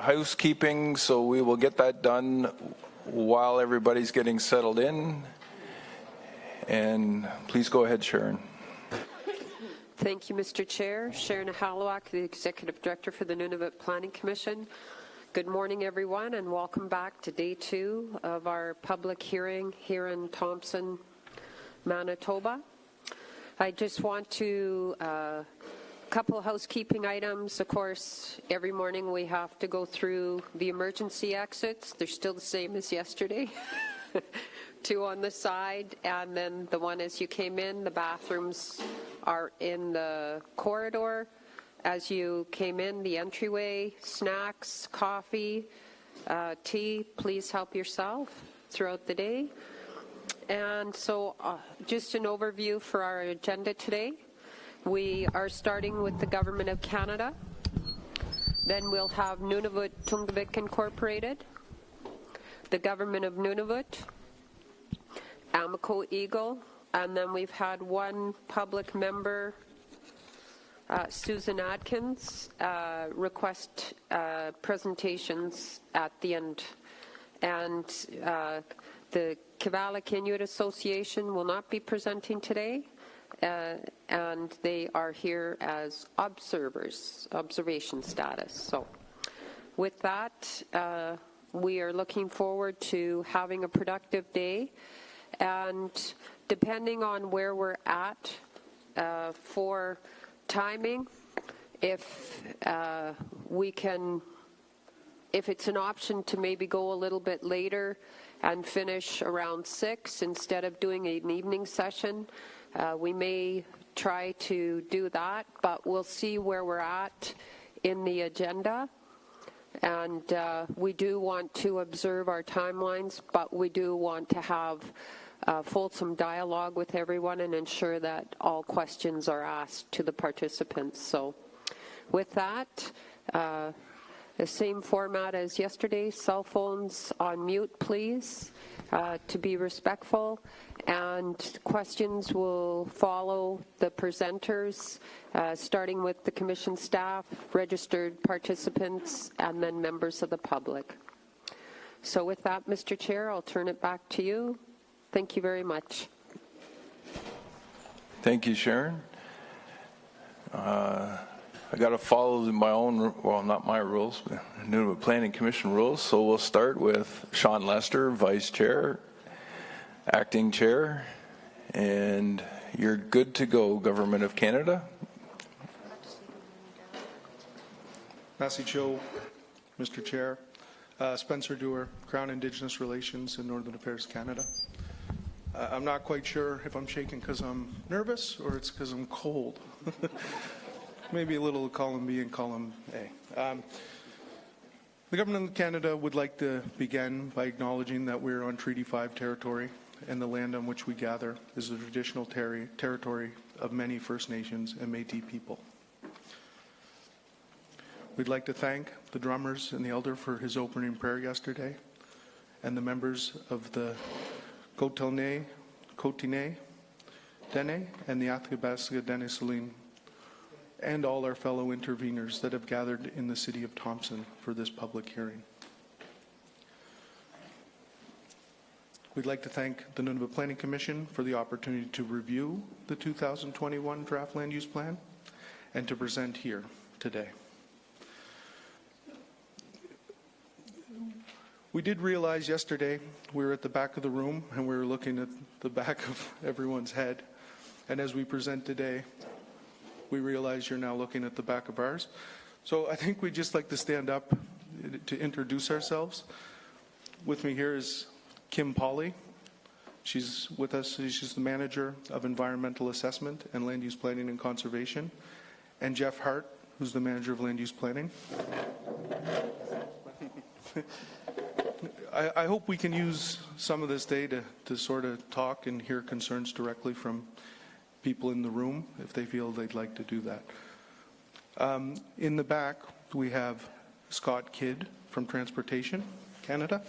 Housekeeping, so we will get that done while everybody's getting settled in. And please go ahead, Sharon. Thank you, Mr. Chair. Sharon Halloak, the Executive Director for the Nunavut Planning Commission. Good morning, everyone, and welcome back to Day 2 of our public hearing here in Thompson, Manitoba. I just want to couple of housekeeping items. Of course, every morning we have to go through the emergency exits. They're still the same as yesterday. 2 on the side, and then the one as you came in. The bathrooms are in the corridor. As you came in, the entryway, snacks, coffee, tea, please help yourself throughout the day. And so just an overview for our agenda today. We are starting with the Government of Canada. Then we'll have Nunavut Tunngavik Incorporated, the Government of Nunavut, Amico Eagle, and then we've had one public member, Susan Adkins, request presentations at the end. And the Kivalik Inuit Association will not be presenting today. And they are here as observers, observation status. So with that, we are looking forward to having a productive day. And depending on where we're at for timing, if it's an option to maybe go a little bit later and finish around 6 instead of doing an evening session, we may try to do that, but we'll see where we're at in the agenda. And we do want to observe our timelines, but we do want to have fulsome dialogue with everyone and ensure that all questions are asked to the participants. So with that, the same format as yesterday, cell phones on mute, please, to be respectful. And questions will follow the presenters, starting with the Commission staff, registered participants, and then members of the public. So with that, Mr. Chair, I'll turn it back to you. Thank you very much. Thank you, Sharon. I got to follow my own, well, not my rules, but Nunavut Planning Commission rules. So we'll start with Sean Lester, Vice Chair, Acting Chair, and you're good to go, Government of Canada. Massey Cho, Mr. Chair. Spencer Dewar, Crown Indigenous Relations in Northern Affairs Canada. I'm not quite sure if I'm shaking because I'm nervous or it's because I'm cold. Maybe a little column B and column A. The Government of Canada would like to begin by acknowledging that we're on Treaty 5 territory, and the land on which we gather is the traditional territory of many First Nations and Métis people. We'd like to thank the drummers and the elder for his opening prayer yesterday, and the members of the Kotine, Dene, and the Athabasca Dene Saline, and all our fellow interveners that have gathered in the city of Thompson for this public hearing. We'd like to thank the Nunavut Planning Commission for the opportunity to review the 2021 Draft Land Use Plan and to present here today. We did realize yesterday we were at the back of the room and we were looking at the back of everyone's head. And as we present today, we realize you're now looking at the back of ours. So I think we'd just like to stand up to introduce ourselves. With me here is Kim Pauley. She's with us. She's the Manager of Environmental Assessment and Land Use Planning and Conservation. And Jeff Hart, who's the Manager of Land Use Planning. I hope we can use some of this day to sort of talk and hear concerns directly from people in the room if they feel they'd like to do that. In the back, we have Scott Kidd from Transportation Canada.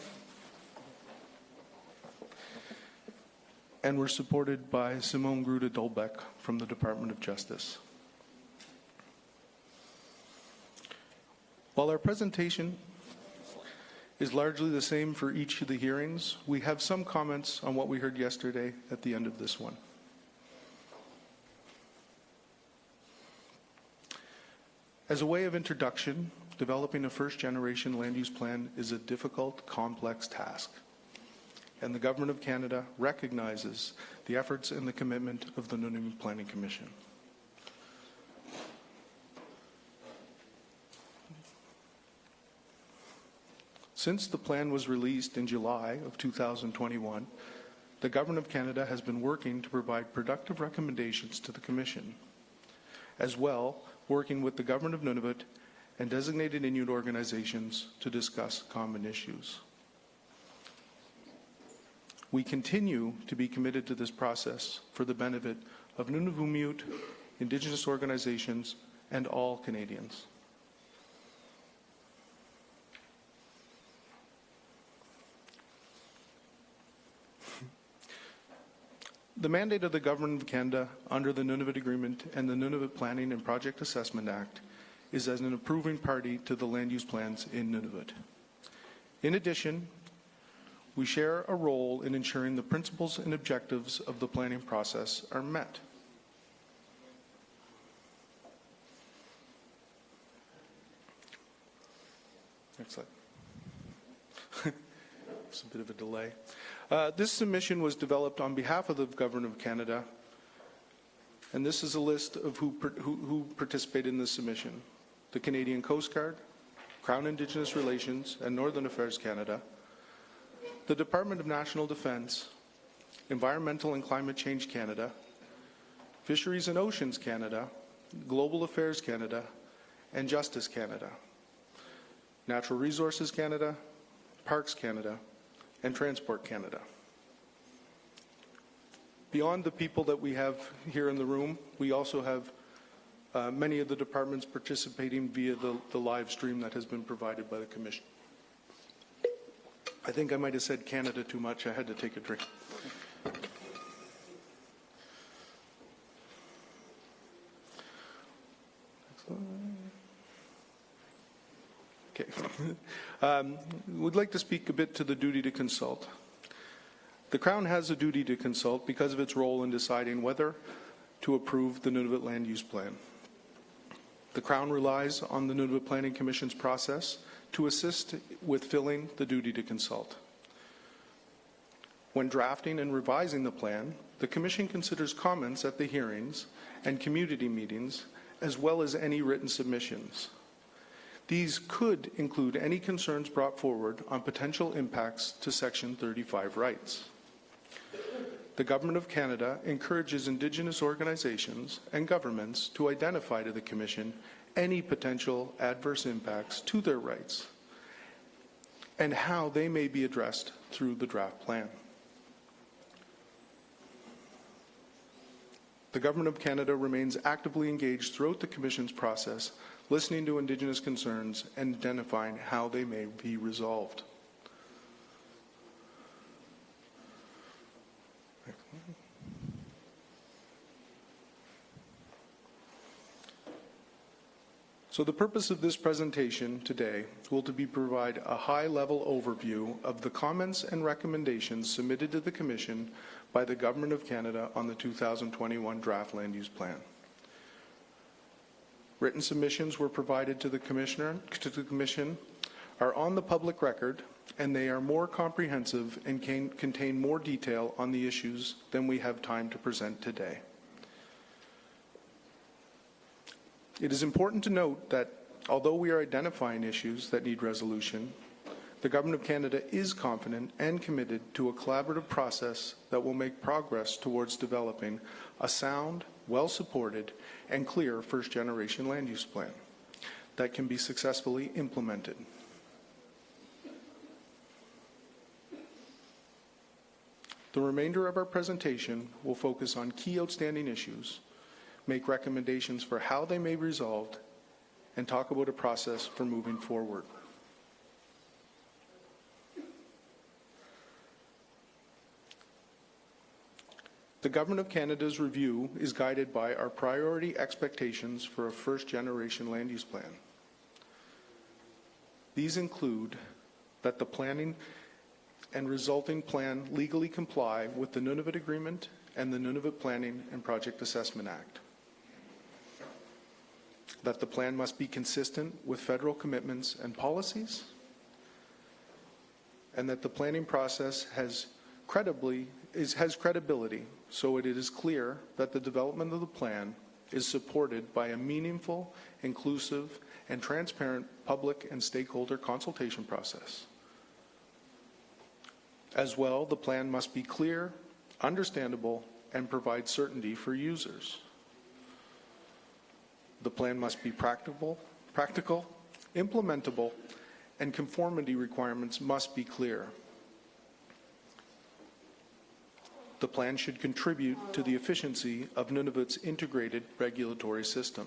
And we're supported by Simone Gruda-Dolbeck from the Department of Justice. While our presentation is largely the same for each of the hearings. We have some comments on what we heard yesterday at the end of this one. As a way of introduction, developing a first-generation land use plan is a difficult, complex task, and the Government of Canada recognizes the efforts and the commitment of the Nunavut Planning Commission. Since the plan was released in July of 2021, the Government of Canada has been working to provide productive recommendations to the Commission, as well working with the Government of Nunavut and designated Inuit organizations to discuss common issues. We continue to be committed to this process for the benefit of Nunavummiut, Indigenous organizations, and all Canadians. The mandate of the Government of Canada under the Nunavut Agreement and the Nunavut Planning and Project Assessment Act is as an approving party to the land use plans in Nunavut. In addition, we share a role in ensuring the principles and objectives of the planning process are met. Next slide. It's a bit of a delay. This submission was developed on behalf of the Government of Canada, and this is a list of who participated in this submission. The Canadian Coast Guard, Crown Indigenous Relations and Northern Affairs Canada, the Department of National Defence, Environmental and Climate Change Canada, Fisheries and Oceans Canada, Global Affairs Canada, and Justice Canada, Natural Resources Canada, Parks Canada, and Transport Canada. Beyond the people that we have here in the room, we also have many of the departments participating via the live stream that has been provided by the Commission. I think I might have said Canada too much. I had to take a drink. Okay. We'd like to speak a bit to the duty to consult. The Crown has a duty to consult because of its role in deciding whether to approve the Nunavut Land Use Plan. The Crown relies on the Nunavut Planning Commission's process to assist with filling the duty to consult. When drafting and revising the plan, the Commission considers comments at the hearings and community meetings, as well as any written submissions. These could include any concerns brought forward on potential impacts to Section 35 rights. The Government of Canada encourages Indigenous organizations and governments to identify to the Commission any potential adverse impacts to their rights and how they may be addressed through the draft plan. The Government of Canada remains actively engaged throughout the Commission's process, listening to Indigenous concerns and identifying how they may be resolved. So the purpose of this presentation today will be to provide a high-level overview of the comments and recommendations submitted to the Commission by the Government of Canada on the 2021 Draft Land Use Plan. Written submissions were provided to the Commission, are on the public record, and they are more comprehensive and contain more detail on the issues than we have time to present today. It is important to note that although we are identifying issues that need resolution, the Government of Canada is confident and committed to a collaborative process that will make progress towards developing a sound, well-supported, and clear first-generation land use plan that can be successfully implemented. The remainder of our presentation will focus on key outstanding issues, make recommendations for how they may be resolved, and talk about a process for moving forward. The Government of Canada's review is guided by our priority expectations for a first-generation land use plan. These include that the planning and resulting plan legally comply with the Nunavut Agreement and the Nunavut Planning and Project Assessment Act, that the plan must be consistent with federal commitments and policies, and that the planning process has credibility, so it is clear that the development of the plan is supported by a meaningful, inclusive, and transparent public and stakeholder consultation process. As well, the plan must be clear, understandable, and provide certainty for users. The plan must be practical, implementable, and conformity requirements must be clear. The plan should contribute to the efficiency of Nunavut's integrated regulatory system.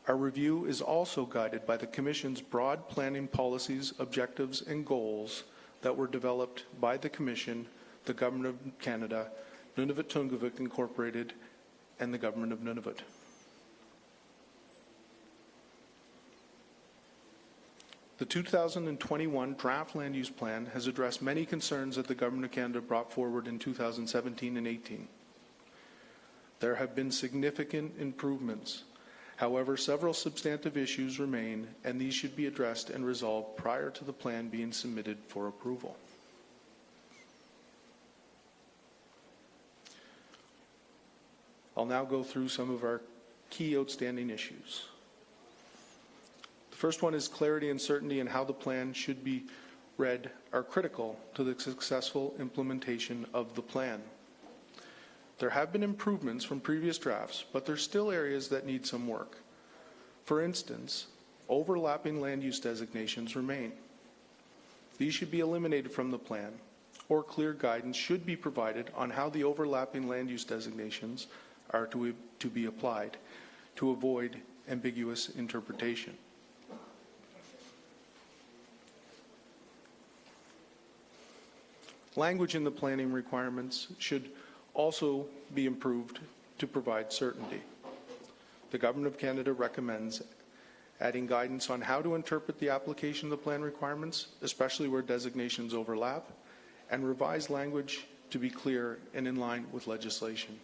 Our review is also guided by the Commission's broad planning policies, objectives, and goals that were developed by the Commission, the Government of Canada, Nunavut Tungavik Incorporated, and the Government of Nunavut. The 2021 Draft Land Use Plan has addressed many concerns that the Government of Canada brought forward in 2017 and 18. There have been significant improvements. However, several substantive issues remain, and these should be addressed and resolved prior to the plan being submitted for approval. I'll now go through some of our key outstanding issues. The first one is clarity and certainty in how the plan should be read are critical to the successful implementation of the plan. There have been improvements from previous drafts, but there's still areas that need some work. For instance, overlapping land use designations remain. These should be eliminated from the plan, or clear guidance should be provided on how the overlapping land use designations are to be applied to avoid ambiguous interpretation. Language in the planning requirements should also be improved to provide certainty. The Government of Canada recommends adding guidance on how to interpret the application of the plan requirements, especially where designations overlap, and revise language to be clear and in line with legislation.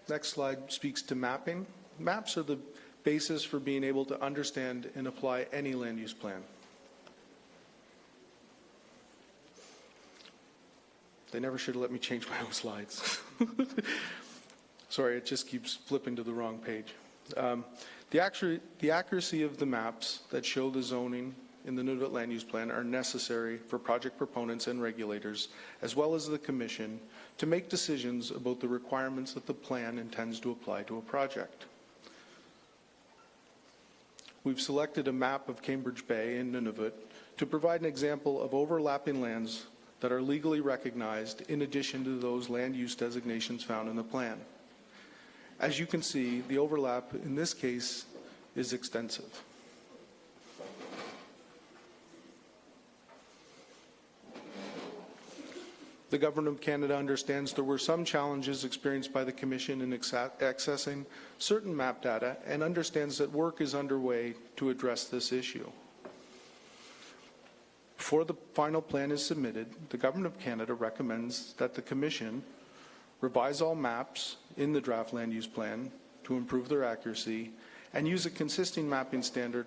Next slide speaks to mapping. Maps are the basis for being able to understand and apply any land use plan. They never should have let me change my own slides. Sorry, it just keeps flipping to the wrong page. The accuracy of the maps that show the zoning in the Nunavut Land Use Plan are necessary for project proponents and regulators, as well as the Commission, to make decisions about the requirements that the plan intends to apply to a project. We've selected a map of Cambridge Bay in Nunavut to provide an example of overlapping lands that are legally recognized in addition to those land use designations found in the plan. As you can see, the overlap in this case is extensive. The Government of Canada understands there were some challenges experienced by the Commission in accessing certain map data and understands that work is underway to address this issue. Before the final plan is submitted, the Government of Canada recommends that the Commission revise all maps in the draft land use plan to improve their accuracy and use a consistent mapping standard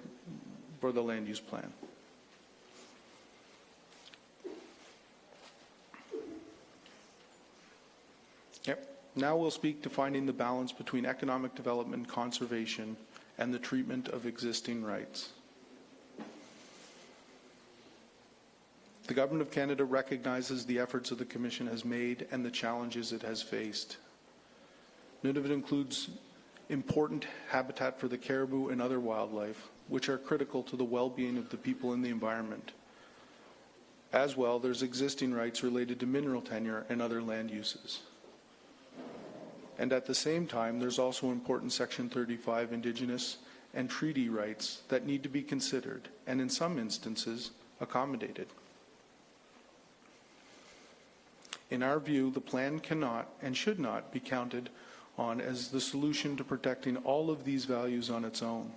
for the land use plan. Now we'll speak to finding the balance between economic development, conservation, and the treatment of existing rights. The Government of Canada recognizes the efforts that the Commission has made and the challenges it has faced. Nunavut includes important habitat for the caribou and other wildlife, which are critical to the well-being of the people and the environment. As well, there's existing rights related to mineral tenure and other land uses. And at the same time, there's also important Section 35 Indigenous and treaty rights that need to be considered, and in some instances, accommodated. In our view, the plan cannot and should not be counted on as the solution to protecting all of these values on its own.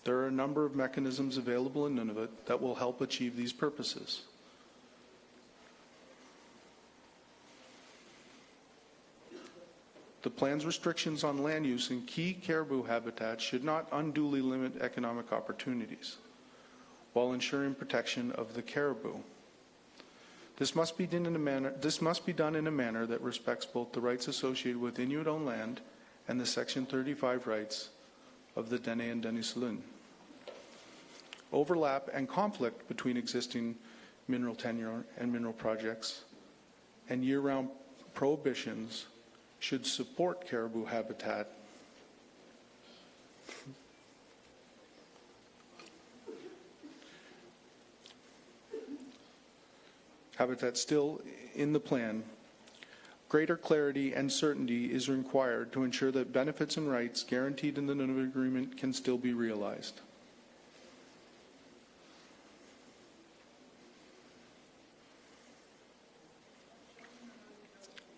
There are a number of mechanisms available in Nunavut that will help achieve these purposes. The plan's restrictions on land use in key caribou habitats should not unduly limit economic opportunities while ensuring protection of the caribou. This must be done in a manner that respects both the rights associated with Inuit-owned land and the Section 35 rights of the Dene and Denisovan. Overlap and conflict between existing mineral tenure and mineral projects and year-round prohibitions should support caribou habitat still in the plan. Greater clarity and certainty is required to ensure that benefits and rights guaranteed in the Nunavut Agreement can still be realized.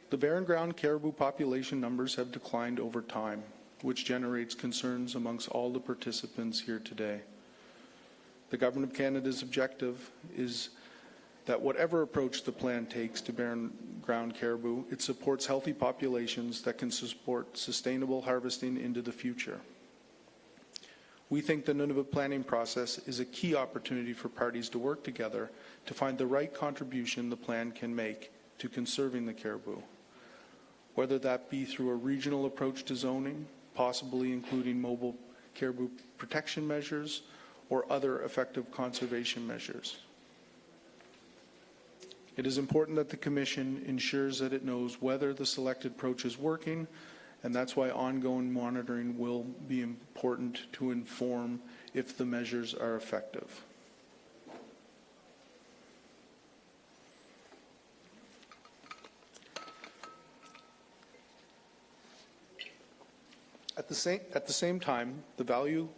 The barren ground caribou population numbers have declined over time, which generates concerns amongst all the participants here today. The Government of Canada's objective is that whatever approach the plan takes to barren ground caribou, it supports healthy populations that can support sustainable harvesting into the future. We think the Nunavut planning process is a key opportunity for parties to work together to find the right contribution the plan can make to conserving the caribou, whether that be through a regional approach to zoning, possibly including mobile caribou protection measures or other effective conservation measures. It is important that the Commission ensures that it knows whether the selected approach is working, and that's why ongoing monitoring will be important to inform if the measures are effective. At the same time, the value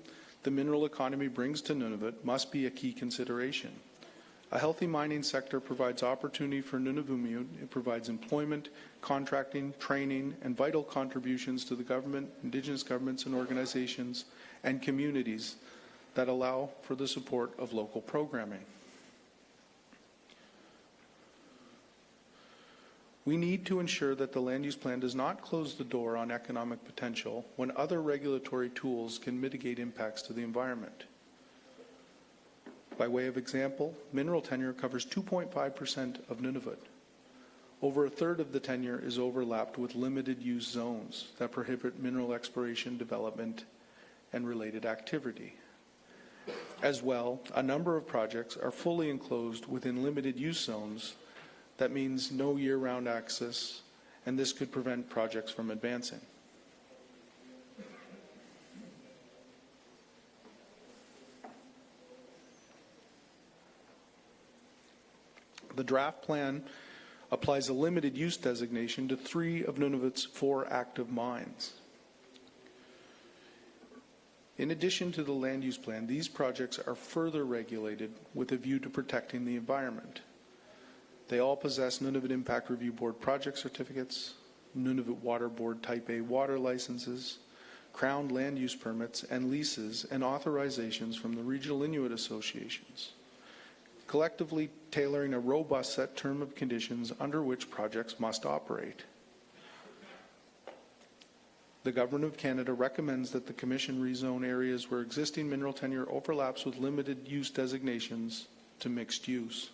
the mineral economy brings to Nunavut must be a key consideration. A healthy mining sector provides opportunity for Nunavummiut. It provides employment, contracting, training, and vital contributions to the government, Indigenous governments and organizations, and communities that allow for the support of local programming. We need to ensure that the land use plan does not close the door on economic potential when other regulatory tools can mitigate impacts to the environment. By way of example, mineral tenure covers 2.5% of Nunavut. Over a third of the tenure is overlapped with limited use zones that prohibit mineral exploration, development, and related activity. As well, a number of projects are fully enclosed within limited use zones. That means no year-round access, and this could prevent projects from advancing. The draft plan applies a limited use designation to 3 of Nunavut's 4 active mines. In addition to the land use plan, these projects are further regulated with a view to protecting the environment. They all possess Nunavut Impact Review Board project certificates, Nunavut Water Board Type A water licenses, Crown land use permits and leases, and authorizations from the regional Inuit associations, collectively tailoring a robust set term of conditions under which projects must operate. The Government of Canada recommends that the Commission rezone areas where existing mineral tenure overlaps with limited use designations to mixed use.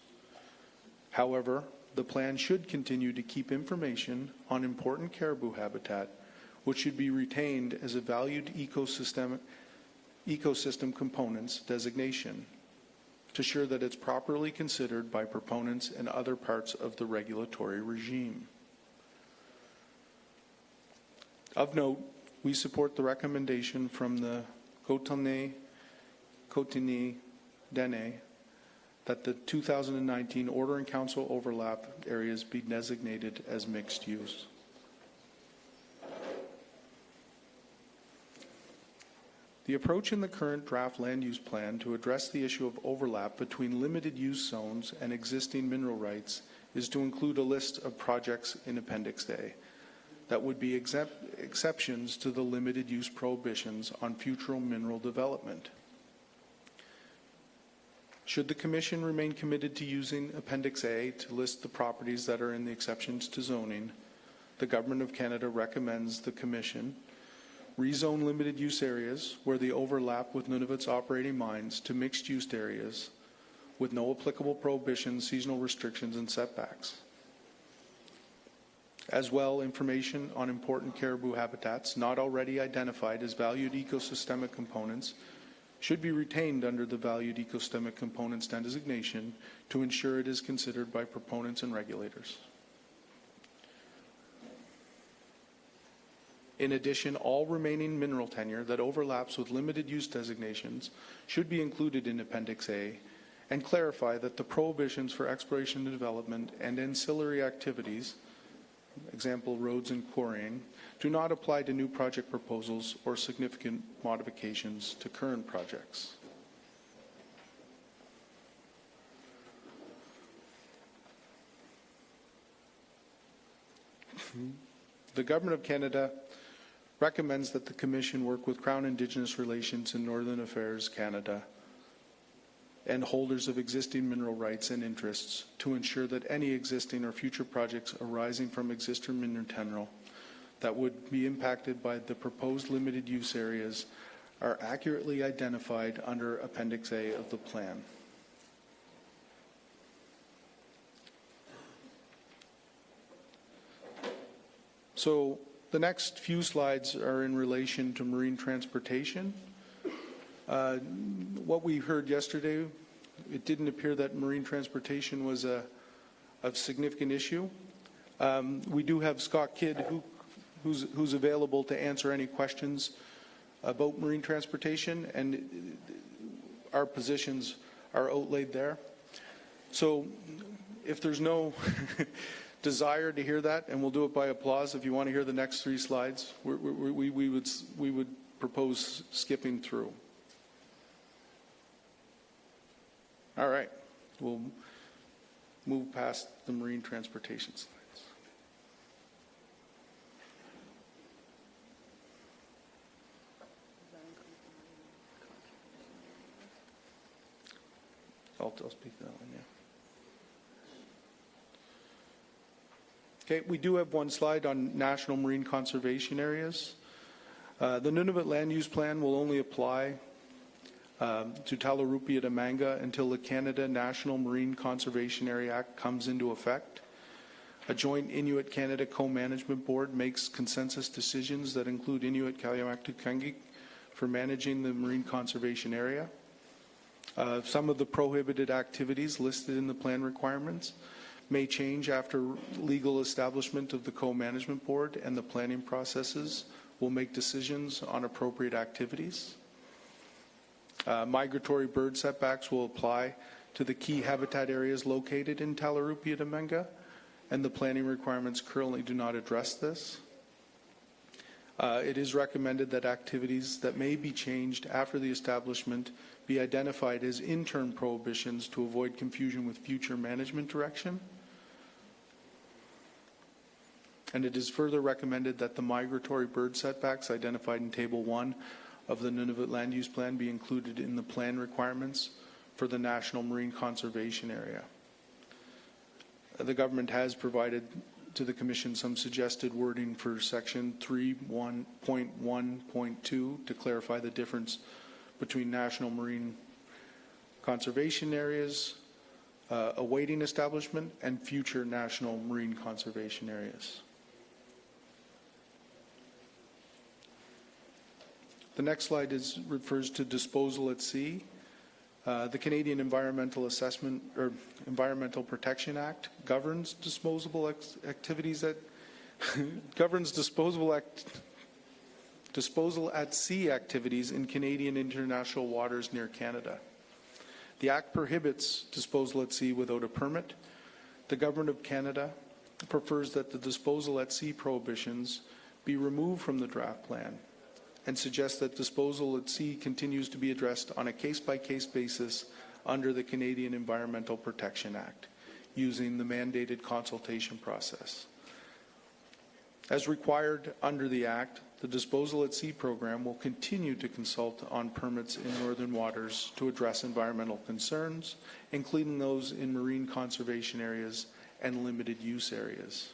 However, the plan should continue to keep information on important caribou habitat, which should be retained as a valued ecosystem components designation, to ensure that it's properly considered by proponents and other parts of the regulatory regime. Of note, we support the recommendation from the Kotane Dene that the 2019 Order in Council overlap areas be designated as mixed use. The approach in the current draft land use plan to address the issue of overlap between limited use zones and existing mineral rights is to include a list of projects in Appendix A that would be exceptions to the limited use prohibitions on future mineral development. Should the Commission remain committed to using Appendix A to list the properties that are in the exceptions to zoning, the Government of Canada recommends the Commission rezone limited use areas where they overlap with Nunavut's operating mines to mixed use areas with no applicable prohibitions, seasonal restrictions, and setbacks. As well, information on important caribou habitats not already identified as valued ecosystemic components should be retained under the valued ecosystemic components designation to ensure it is considered by proponents and regulators. In addition, all remaining mineral tenure that overlaps with limited use designations should be included in Appendix A and clarify that the prohibitions for exploration and development and ancillary activities, example roads and quarrying, do not apply to new project proposals or significant modifications to current projects. The Government of Canada recommends that the Commission work with Crown Indigenous Relations and Northern Affairs Canada and holders of existing mineral rights and interests to ensure that any existing or future projects arising from existing mineral tenure that would be impacted by the proposed limited use areas are accurately identified under Appendix A of the plan. So the next few slides are in relation to marine transportation. What we heard yesterday, it didn't appear that marine transportation was a significant issue. We do have Scott Kidd who's available to answer any questions about marine transportation, and our positions are outlaid there. So if there's no desire to hear that, and we'll do it by applause, if you want to hear the next 3 slides, we would propose skipping through. All right, we'll move past the marine transportation slides. I'll speak to that one, yeah. Okay, we do have one slide on national marine conservation areas. The Nunavut Land Use Plan will only apply to Talarupia to Manga until the Canada National Marine Conservation Area Act comes into effect. A joint Inuit-Canada Co-Management Board makes consensus decisions that include Inuit-Kaliamaktukangik for managing the marine conservation area. Some of the prohibited activities listed in the plan requirements may change after legal establishment of the Co-Management Board, and the planning processes will make decisions on appropriate activities. Migratory bird setbacks will apply to the key habitat areas located in Talarupia to Menga, and the planning requirements currently do not address this. It is recommended that activities that may be changed after the establishment be identified as interim prohibitions to avoid confusion with future management direction. And it is further recommended that the migratory bird setbacks identified in Table 1 of the Nunavut Land Use Plan be included in the plan requirements for the National Marine Conservation Area. The government has provided to the Commission some suggested wording for Section 3.1.2 to clarify the difference between national marine conservation areas, awaiting establishment, and future national marine conservation areas. The next slide refers to disposal at sea. The Canadian Environmental Assessment or Environmental Protection Act governs disposable activities that governs disposal at sea activities in Canadian international waters near Canada. The Act prohibits disposal at sea without a permit. The Government of Canada prefers that the disposal at sea prohibitions be removed from the draft plan and suggests that disposal at sea continues to be addressed on a case-by-case basis under the Canadian Environmental Protection Act. using the mandated consultation process. As required under the Act, the Disposal at Sea program will continue to consult on permits in northern waters to address environmental concerns, including those in marine conservation areas and limited use areas.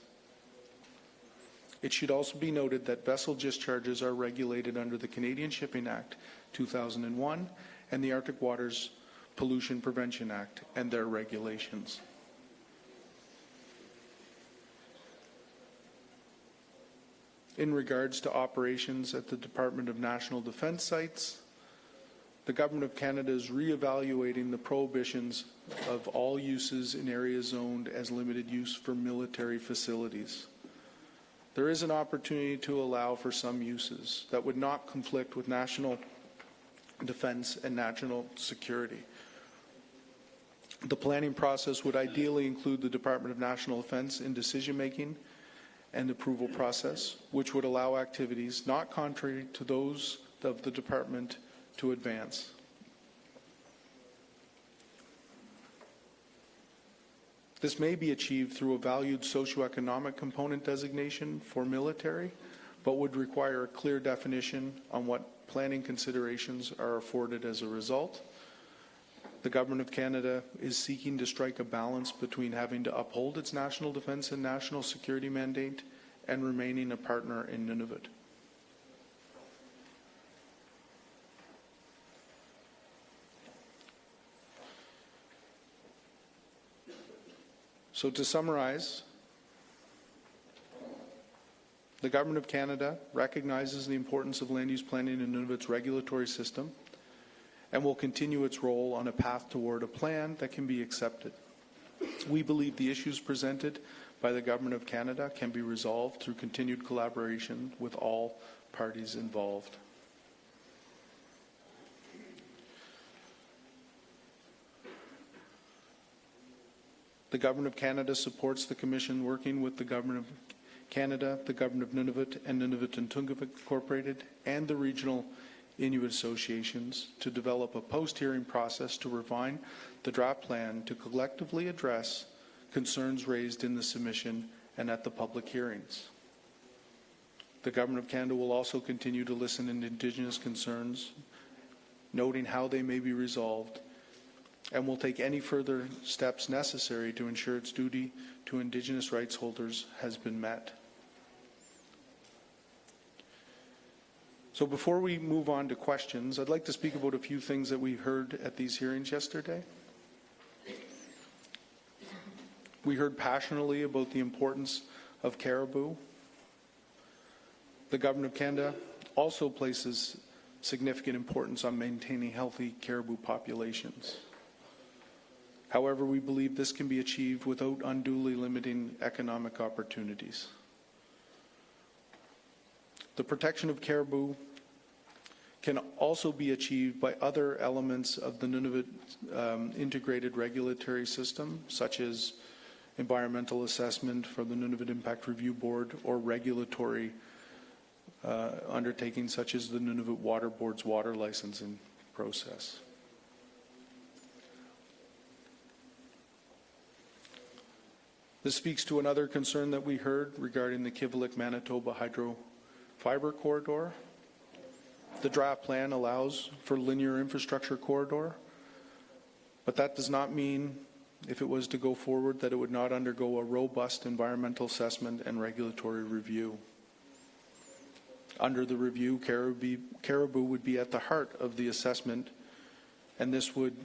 It should also be noted that vessel discharges are regulated under the Canadian Shipping Act 2001 and the Arctic Waters Pollution Prevention Act and their regulations. In regards to operations at the Department of National Defence sites, the Government of Canada is re-evaluating the prohibitions of all uses in areas zoned as limited use for military facilities. There is an opportunity to allow for some uses that would not conflict with national defence and national security. The planning process would ideally include the Department of National Defence in decision-making and approval process, which would allow activities not contrary to those of the Department to advance. This may be achieved through a valued socioeconomic component designation for military, but would require a clear definition on what planning considerations are afforded as a result. The Government of Canada is seeking to strike a balance between having to uphold its national defence and national security mandate and remaining a partner in Nunavut. So to summarize, the Government of Canada recognizes the importance of land use planning in Nunavut's regulatory system and will continue its role on a path toward a plan that can be accepted. We believe the issues presented by the Government of Canada can be resolved through continued collaboration with all parties involved. The Government of Canada supports the Commission working with the Government of Canada, the Government of Nunavut and Nunavut and Tunngavik Incorporated, and the regional Inuit associations to develop a post-hearing process to refine the draft plan to collectively address concerns raised in the submission and at the public hearings. The Government of Canada will also continue to listen to Indigenous concerns, noting how they may be resolved, and will take any further steps necessary to ensure its duty to Indigenous rights holders has been met. So before we move on to questions, I'd like to speak about a few things that we heard at these hearings yesterday. We heard passionately about the importance of caribou. The Government of Canada also places significant importance on maintaining healthy caribou populations. However, we believe this can be achieved without unduly limiting economic opportunities. The protection of caribou can also be achieved by other elements of the Nunavut integrated regulatory system, such as environmental assessment from the Nunavut Impact Review Board or regulatory undertakings such as the Nunavut Water Board's water licensing process. This speaks to another concern that we heard regarding the Kivalliq-Manitoba hydrofiber corridor. The draft plan allows for linear infrastructure corridor, but that does not mean, if it was to go forward, that it would not undergo a robust environmental assessment and regulatory review. Under the review, caribou would be at the heart of the assessment, and this would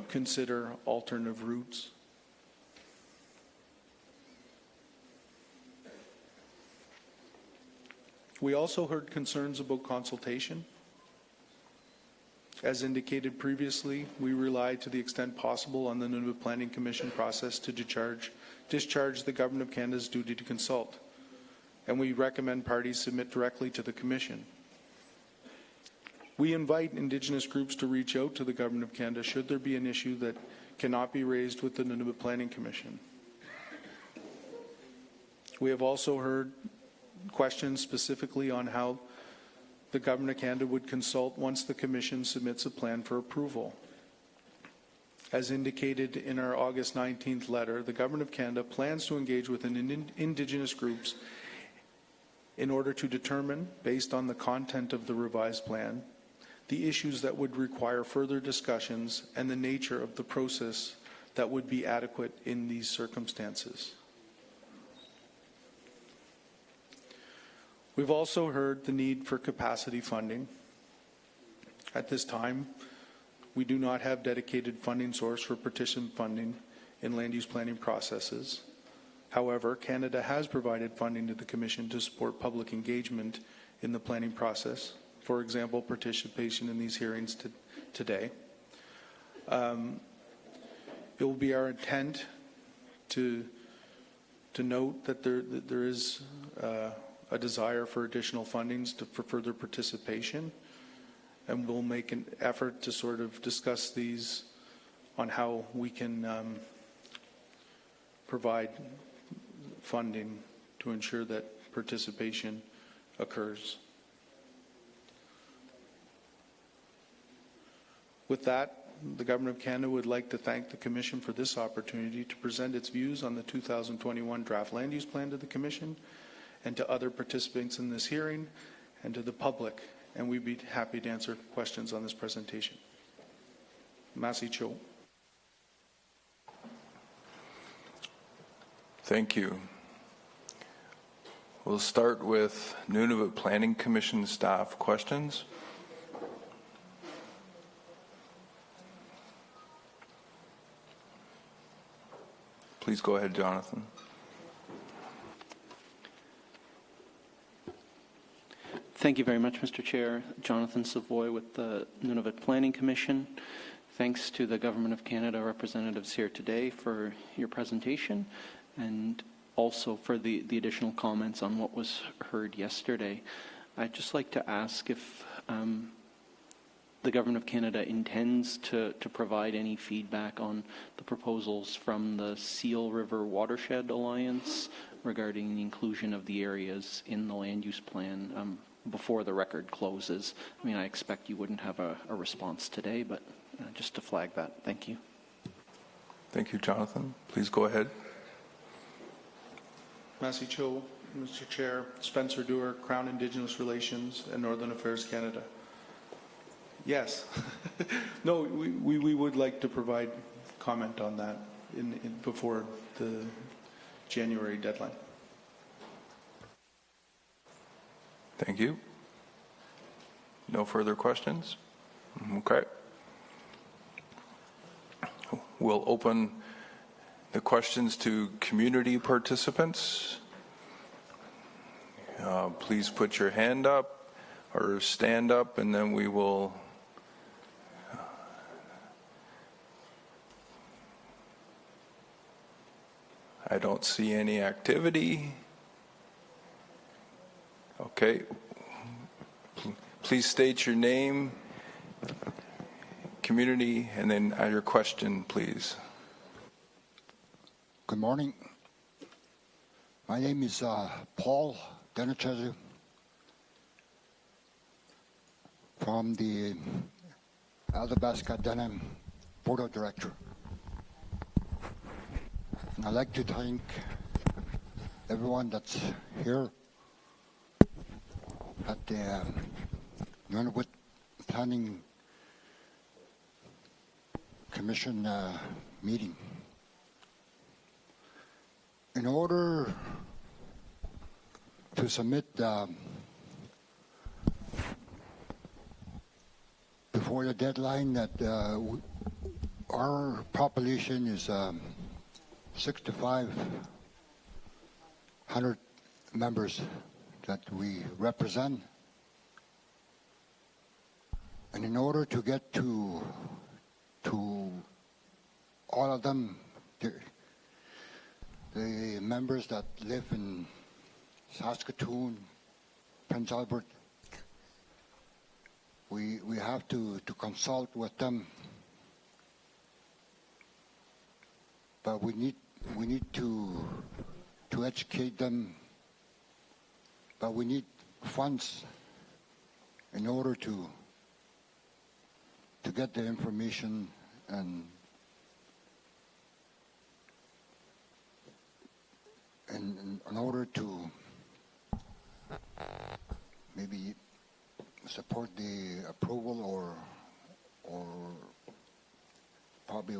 consider alternative routes. We also heard concerns about consultation. As indicated previously, we rely to the extent possible on the Nunavut Planning Commission process to discharge the Government of Canada's duty to consult, and we recommend parties submit directly to the Commission. We invite Indigenous groups to reach out to the Government of Canada should there be an issue that cannot be raised with the Nunavut Planning Commission. We have also heard questions specifically on how the Government of Canada would consult once the Commission submits a plan for approval. As indicated in our August 19th letter, the Government of Canada plans to engage with Indigenous groups in order to determine, based on the content of the revised plan, the issues that would require further discussions and the nature of the process that would be adequate in these circumstances. We've also heard the need for capacity funding. At this time, we do not have dedicated funding source for participant funding in land use planning processes. However, Canada has provided funding to the Commission to support public engagement in the planning process. For example, participation in these hearings today. It will be our intent to note that there is a desire for additional fundings for further participation, and we'll make an effort to sort of discuss these on how we can provide funding to ensure that participation occurs. With that, the Government of Canada would like to thank the Commission for this opportunity to present its views on the 2021 Draft Land Use Plan to the Commission and to other participants in this hearing and to the public, and we'd be happy to answer questions on this presentation. Merci Cho. Thank you. We'll start with Nunavut Planning Commission staff questions. Please go ahead, Jonathan. Thank you very much, Mr. Chair. Jonathan Savoy with the Nunavut Planning Commission. Thanks to the Government of Canada representatives here today for your presentation and also for the additional comments on what was heard yesterday. I'd just like to ask if the Government of Canada intends to provide any feedback on the proposals from the Seal River Watershed Alliance regarding the inclusion of the areas in the land use plan before the record closes. I mean, I expect you wouldn't have a response today, but just to flag that. Thank you. Thank you, Jonathan. Please go ahead. Merci Cho, Mr. Chair, Spencer Dewar, Crown Indigenous Relations and Northern Affairs Canada. Yes. No, we would like to provide comment on that before the January deadline. Thank you. No further questions? Okay. We'll open the questions to community participants. Please put your hand up or stand up, and then we will I don't see any activity. Okay. Please state your name, community, and then your question, please. Good morning. My name is Paul Denichezu from the Athabasca Denham Board of Directors. And I'd like to thank everyone that's here at the Nunavut Planning Commission meeting. In order to submit before the deadline that our population is 6,500 members that we represent, and in order to get to all of them, the members that live in Saskatoon, Prince Albert, we have to consult with them, but we need to educate them, but we need funds in order to get the information and in order to maybe support the approval or probably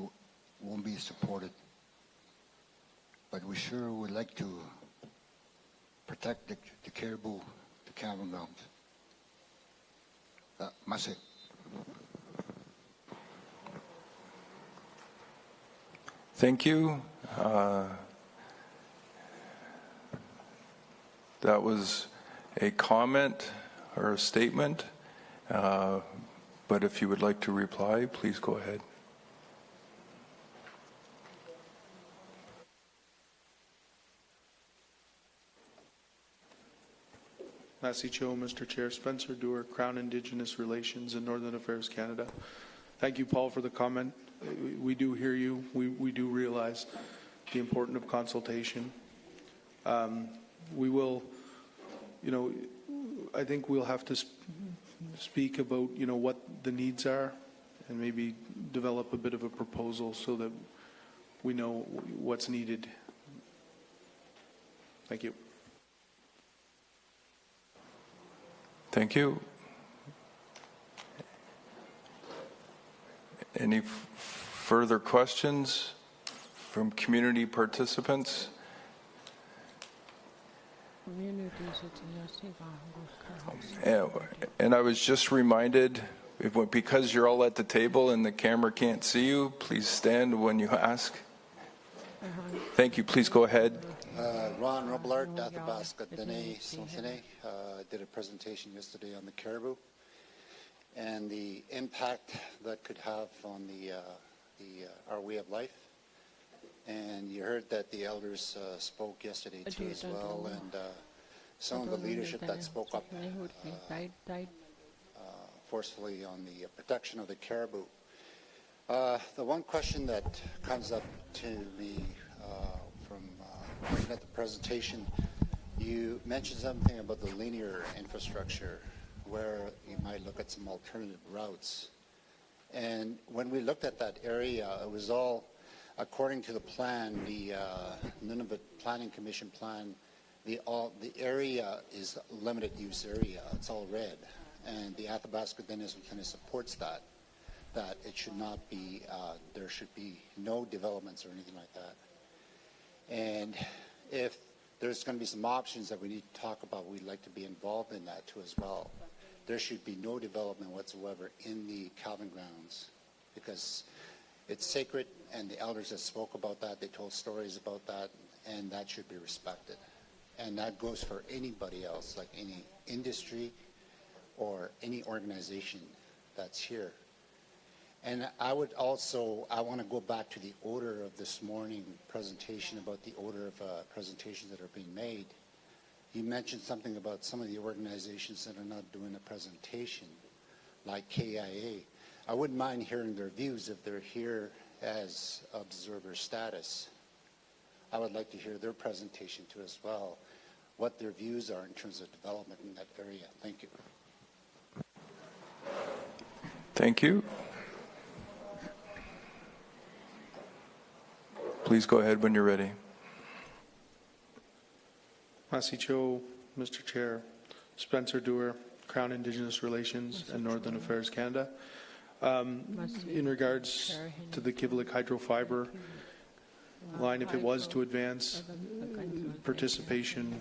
won't be supported. But we sure would like to protect the caribou, the camping grounds. That's it. Thank you. That was a comment or a statement, but if you would like to reply, please go ahead. Massey Cho, Mr. Chair. Spencer Dewar, Crown Indigenous Relations and Northern Affairs Canada. Thank you, Paul, for the comment. We do hear you. We do realize the importance of consultation. We will, I think we'll have to speak about, what the needs are and maybe develop a bit of a proposal so that we know what's needed. Thank you. Thank you. Any further questions from community participants? And I was just reminded, because you're all at the table and the camera can't see you, please stand when you ask. Thank you. Please go ahead. Ron Robillard, Athabasca Dene Sontene, did a presentation yesterday on the caribou and the impact that could have on our way of life. And you heard that the elders spoke yesterday too as well, and some of the leadership that spoke up forcefully on the protection of the caribou. The one question that comes up to me from looking at the presentation, you mentioned something about the linear infrastructure where you might look at some alternative routes. And when we looked at that area, it was all according to the plan, the Nunavut Planning Commission plan. The area is a limited use area. It's all red, and the Athabasca Dene Sontene supports that it should not be, there should be no developments or anything like that. And if there's going to be some options that we need to talk about, we'd like to be involved in that too as well. There should be no development whatsoever in the calving grounds because it's sacred, and the elders that spoke about that, they told stories about that, and that should be respected. And that goes for anybody else, like any industry or any organization that's here. And I want to go back to the order of this morning presentation about the order of presentations that are being made. You mentioned something about some of the organizations that are not doing a presentation, like KIA. I wouldn't mind hearing their views if they're here as observer status. I would like to hear their presentation too as well, what their views are in terms of development in that area. Thank you. Thank you. Please go ahead when you're ready. Massey Cho, Mr. Chair. Spencer Dewar, Crown Indigenous Relations and Northern Affairs Canada. In regards to the Kivalliq hydrofiber line, if it was to advance, participation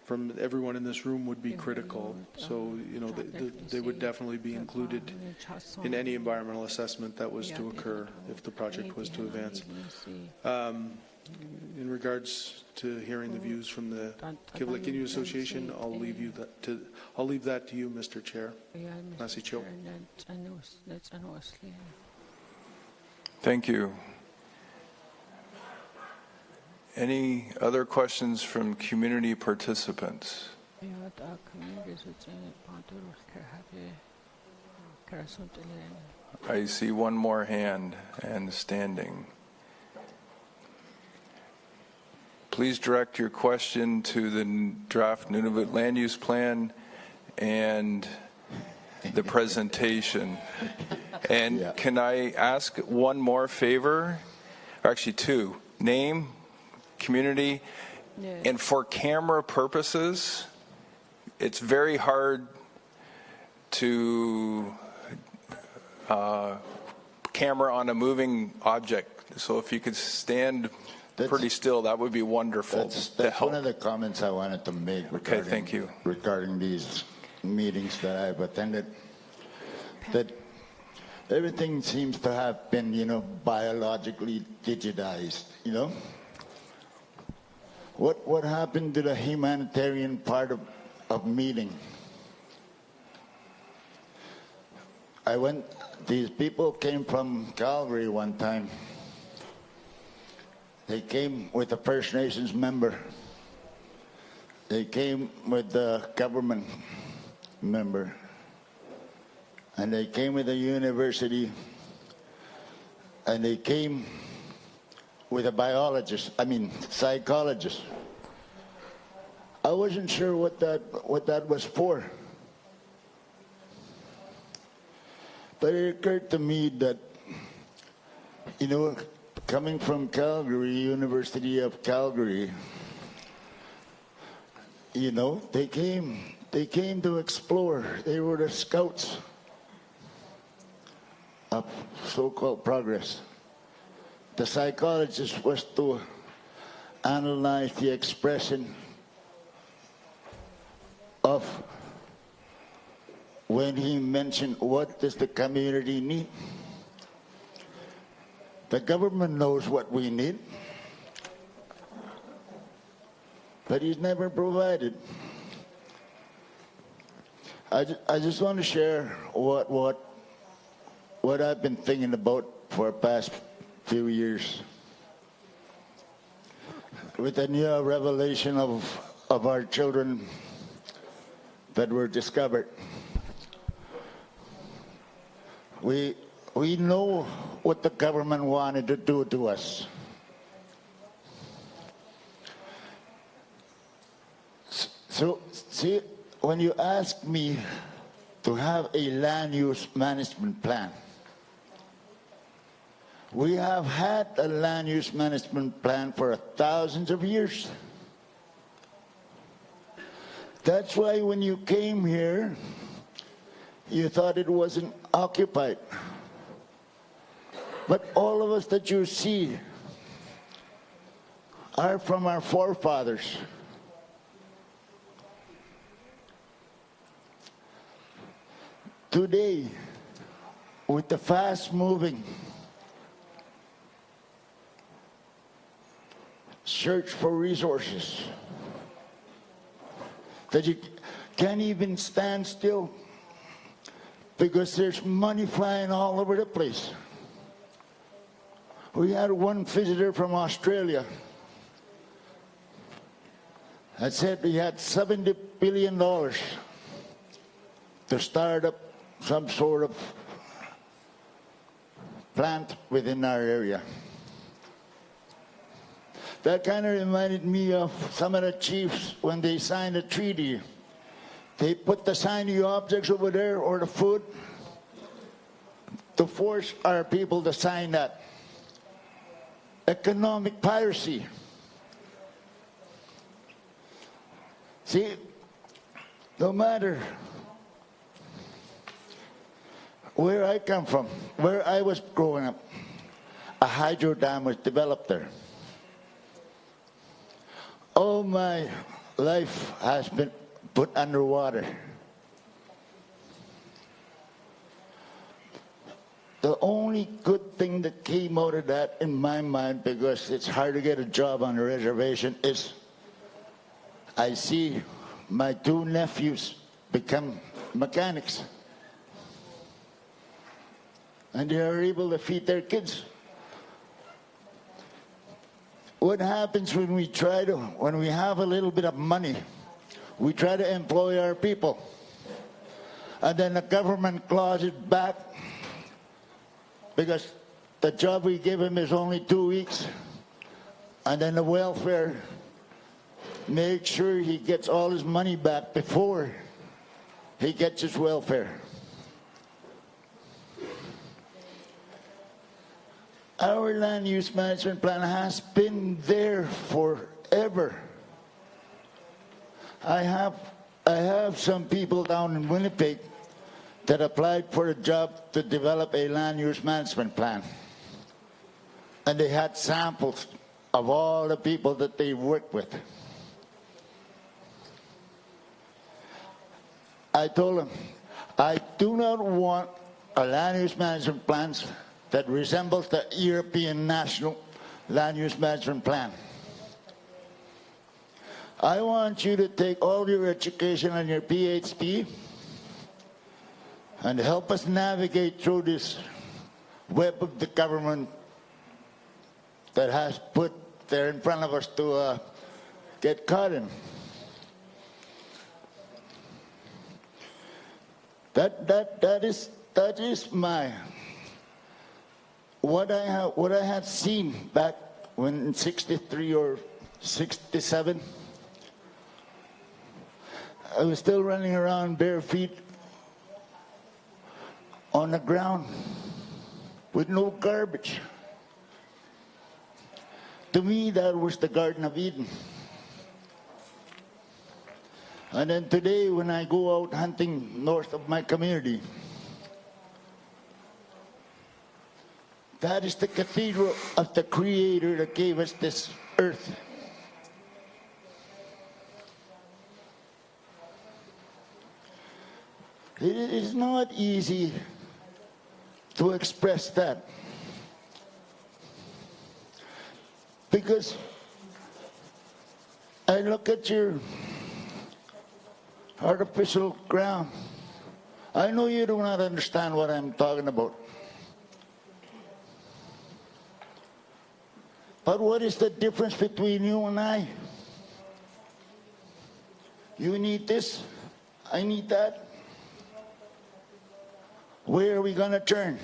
from everyone in this room would be critical. So, they would definitely be included in any environmental assessment that was to occur if the project was to advance. In regards to hearing the views from the Kivalliq Indian Association, I'll leave that to you, Mr. Chair. Massey Cho. Thank you. Any other questions from community participants? I see one more hand and standing. Please direct your question to the draft Nunavut Land Use Plan and the presentation. And can I ask one more favor? Actually, two. Name, community. Yeah. And for camera purposes, it's very hard to camera on a moving object. So if you could stand pretty still, that would be wonderful. That's one of the comments I wanted to make regarding, thank you. regarding these meetings that I've attended. That everything seems to have been, biologically digitized, What happened to the humanitarian part of meeting? These people came from Calgary one time. They came with a First Nations member. They came with the government member. And they came with a university. And they came with a psychologist. I wasn't sure what that was for. But it occurred to me that, coming from Calgary, University of Calgary, they came to explore. They were the scouts of so-called progress. The psychologist was to analyze the expression of when he mentioned what does the community need. The government knows what we need, but he's never provided. I just want to share what I've been thinking about for the past few years. With the new revelation of our children that were discovered. We know what the government wanted to do to us. So, see, when you ask me to have a land use management plan, we have had a land use management plan for thousands of years. That's why when you came here, you thought it wasn't occupied. But all of us that you see are from our forefathers. Today, with the fast-moving search for resources, that you can't even stand still because there's money flying all over the place. We had one visitor from Australia that said he had $70 billion to start up some sort of plant within our area. That kind of reminded me of some of the chiefs when they signed a treaty. They put the shiny objects over there or the food to force our people to sign that. Economic piracy. See, no matter where I come from, where I was growing up, a hydro dam was developed there. All my life has been put underwater. The only good thing that came out of that in my mind, because it's hard to get a job on a reservation, is I see my two nephews become mechanics. And they are able to feed their kids. What happens when we have a little bit of money, we try to employ our people, and then the government claws it back because the job we give him is only 2 weeks, and then the welfare makes sure he gets all his money back before he gets his welfare. our land use management plan has been there forever. I have some people down in Winnipeg that applied for a job to develop a land use management plan. And they had samples of all the people that they worked with. I told them, I do not want a land use management plan that resembles the European National Land Use Management Plan. I want you to take all your education and your PhD and help us navigate through this web of the government that has put there in front of us to get caught in. That is my what I had seen back when in '63 or '67. I was still running around bare feet on the ground with no garbage. To me, that was the Garden of Eden. And then today, when I go out hunting north of my community, that is the cathedral of the Creator that gave us this earth. It is not easy to express that, because I look at your artificial ground. I know you do not understand what I'm talking about. But what is the difference between you and I? You need this, I need that. Where are we going to turn?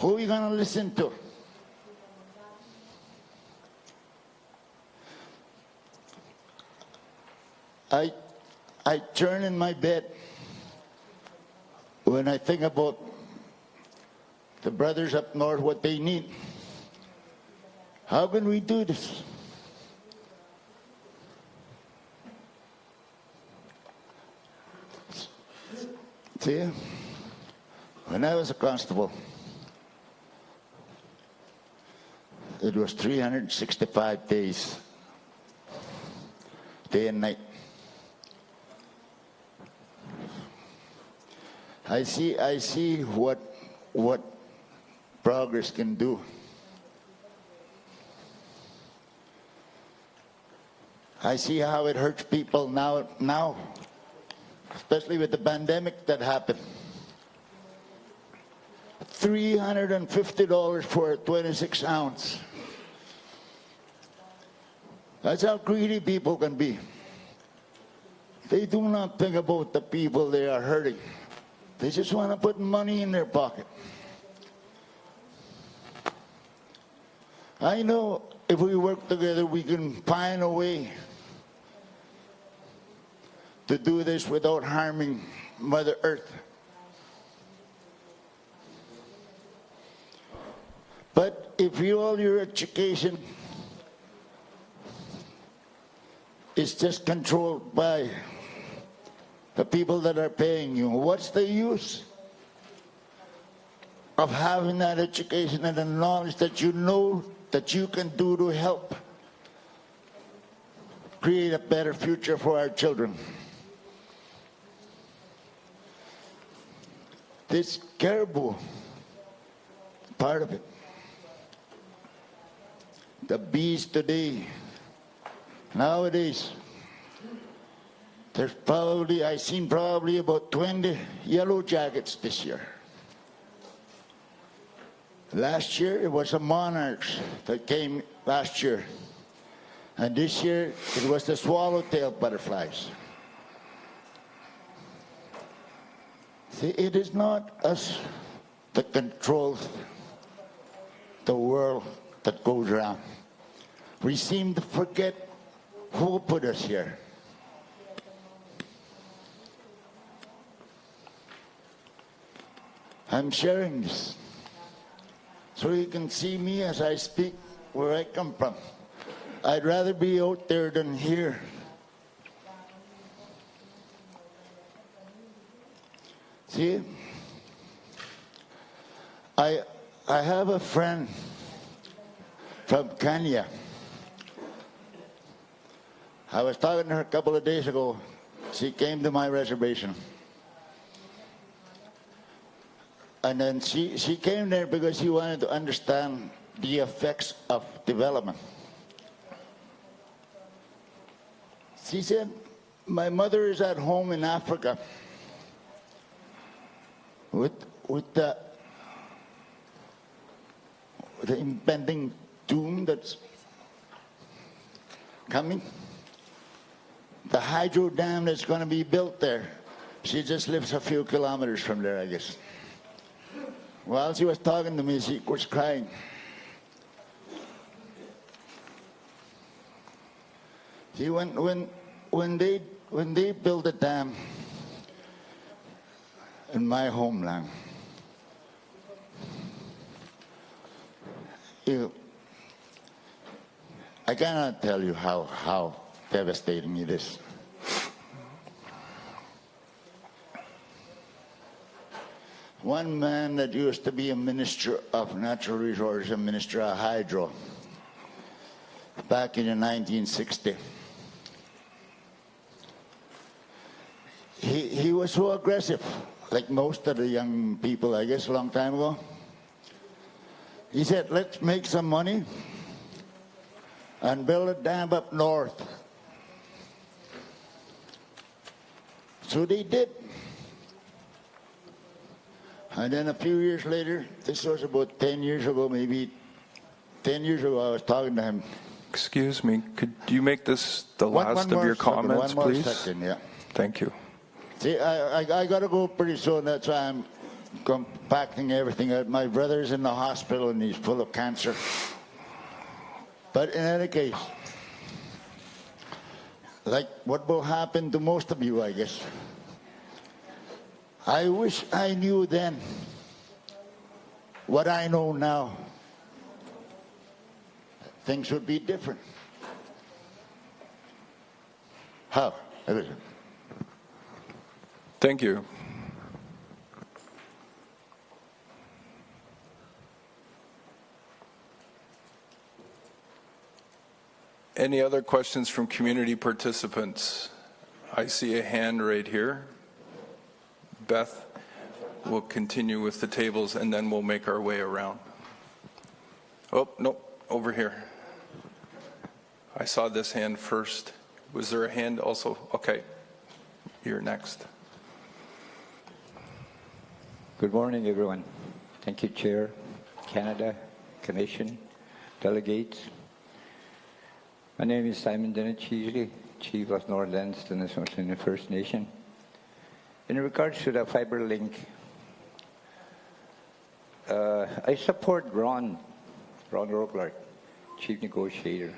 Who are we going to listen to? I turn in my bed when I think about the brothers up north, what they need. How can we do this? See, when I was a constable, it was 365 days, day and night. I see what progress can do. I see how it hurts people now, especially with the pandemic that happened. $350 for a 26 ounce. That's how greedy people can be. They do not think about the people they are hurting. They just want to put money in their pocket. I know if we work together, we can find a way to do this without harming Mother Earth. But if all your education is just controlled by the people that are paying you, what's the use of having that education and the knowledge that you know that you can do to help create a better future for our children? This caribou, part of it. The bees today, nowadays, there's probably, I've seen probably about 20 yellow jackets this year. Last year, it was the monarchs that came last year. And this year, it was the swallowtail butterflies. See, it is not us that controls the world that goes around. We seem to forget who put us here. I'm sharing this so you can see me as I speak where I come from. I'd rather be out there than here. See, I have a friend from Kenya. I was talking to her a couple of days ago. She came to my reservation. And then she came there because she wanted to understand the effects of development. She said, my mother is at home in Africa with the impending doom that's coming. The hydro dam that's going to be built there. She just lives a few kilometers from there, I guess. While she was talking to me, she was crying. See, when they build a dam in my homeland, I cannot tell you how devastating it is. One man that used to be a minister of natural resources, a minister of hydro, back in the 1960s, he was so aggressive, like most of the young people, I guess, a long time ago. He said, let's make some money and build a dam up north. So they did. And then a few years later, this was about 10 years ago, maybe 10 years ago, I was talking to him. Excuse me, could you make this the last of your comments, please? 1 more second, yeah. Thank you. See, I got to go pretty soon. That's why I'm compacting everything out. My brother's in the hospital and he's full of cancer. But in any case, like what will happen to most of you, I guess. I wish I knew then what I know now. Things would be different. How? Thank you. Any other questions from community participants? I see a hand right here. Beth will continue with the tables and then we'll make our way around. Oh, no, over here. I saw this hand first. Was there a hand also? Okay, you're next. Good morning, everyone. Thank you, Chair, Canada, Commission, delegates. My name is Simon Denichisi, Chief of Northlands, the National First Nation. In regards to the fiber link, I support Ron Rocklark, Chief Negotiator.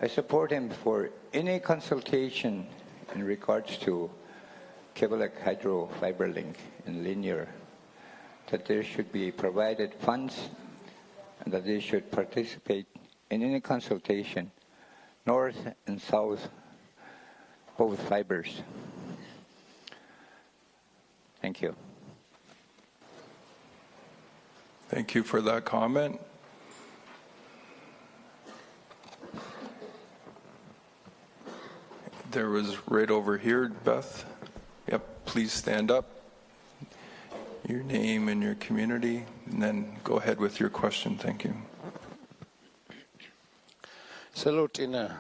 I support him for any consultation in regards to Quebec Hydro Fiber Link and Linear, that there should be provided funds and that they should participate in any consultation, north and south, both fibers. Thank you. Thank you for that comment. There was right over here, Beth. Yep, please stand up. Your name and your community, and then go ahead with your question. Thank you. Salutina.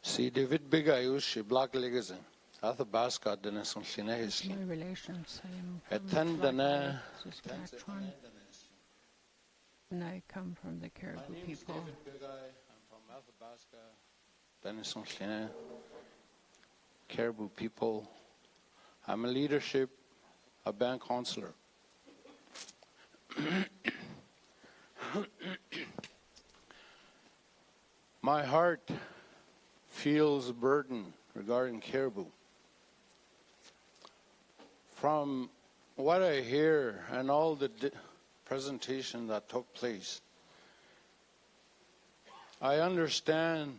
Si David Bigayus, she black legacy. Athabasca, Dennis on Chinesis. My relations. I am from Attendana. Saskatchewan. And I come from the Caribou people. David Bigay. I'm from Athabasca, Dennis on Chine. Caribou people. I'm a leadership, a bank counselor. My heart feels a burden regarding Caribou. From what I hear and all the presentation that took place. I understand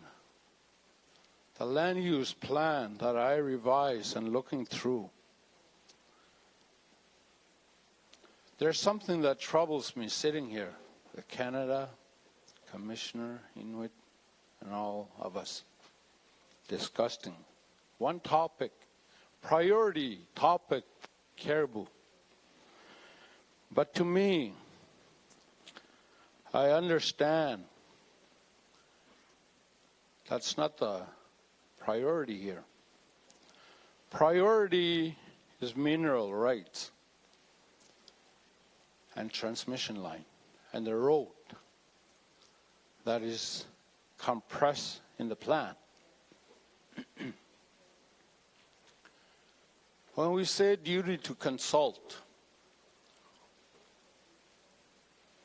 the land use plan that I revised and looking through. There's something that troubles me sitting here, the Canada, Commissioner, Inuit, and all of us discussing one topic, priority topic, caribou. But to me, I understand that's not the priority here. Priority is mineral rights and transmission line and the road that is compressed in the plan. When we say duty to consult,